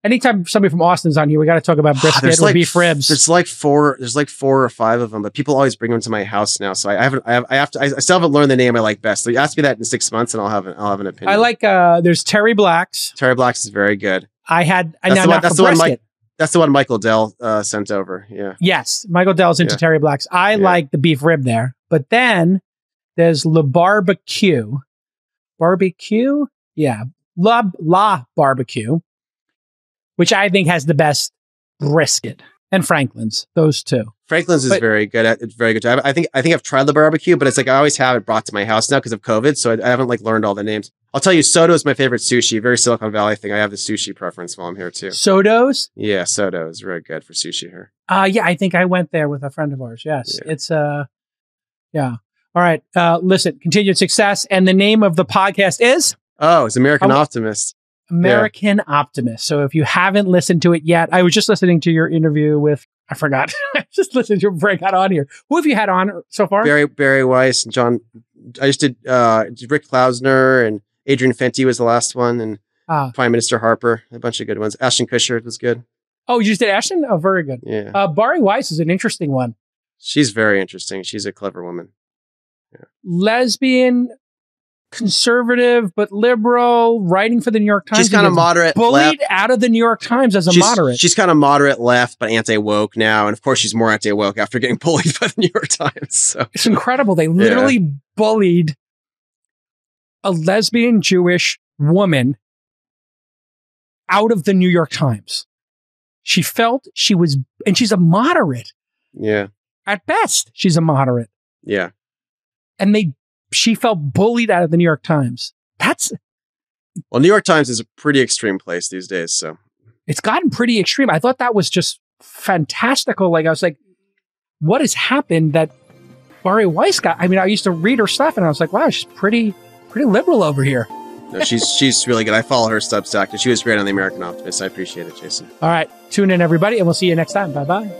Anytime somebody from Austin's on here, we got to talk about brisket or beef ribs. There's like 4 or 5 of them, but people always bring them to my house now. So I still haven't learned the name I like best. So you ask me that in 6 months, and I'll have an opinion. I like there's Terry Black's. Terry Black's is very good. That's the one Michael Dell sent over. Yeah. Yes, Michael Dell's into Terry Black's. I like the beef rib there, but then there's La Barbecue. Barbecue, yeah, La Barbecue, which I think has the best brisket, and Franklin's. Those two. Franklin's is very good. It's very good. I think I've tried the barbecue, but it's like I always have it brought to my house now because of COVID, so I haven't learned all the names. I'll tell you, Soto is my favorite sushi. Very Silicon Valley thing. I have the sushi preference while I'm here too. Soto's? Yeah, Soto is very good for sushi here. Yeah, I think I went there with a friend of ours. Yes, it's yeah. All right. Listen, continued success, and the name of the podcast is? Oh, it's American Optimist. American Optimist. So if you haven't listened to it yet, I was just listening to your interview with, I forgot. I just listened to it before I got on here. Who have you had on so far? Barry Weiss and John. I just did Rick Klausner, and Adrian Fenty was the last one, and Prime Minister Harper, a bunch of good ones. Ashton Kutcher was good. Oh, you just did Ashton? Oh, very good. Yeah. Barry Weiss is an interesting one. She's very interesting. She's a clever woman. Yeah. Lesbian, conservative, but liberal, writing for the New York Times. She's kind of moderate bullied left. Out of the New York Times as a moderate. She's kind of moderate left, but anti-woke now. And of course, she's more anti-woke after getting bullied by the New York Times. So it's incredible. They literally bullied a lesbian Jewish woman out of the New York Times. She felt she was, and she's a moderate. Yeah. At best, she's a moderate. Yeah. And she felt bullied out of the New York Times. Well, New York Times is a pretty extreme place these days, so. It's gotten pretty extreme. I thought that was just fantastical. Like, I was like, what has happened that Bari Weiss got? I mean, I used to read her stuff and I was like, wow, she's pretty liberal over here. No, she's really good. I follow her Substack, and she was great on The American Optimist. I appreciate it, Jason. All right. Tune in, everybody, and we'll see you next time. Bye-bye.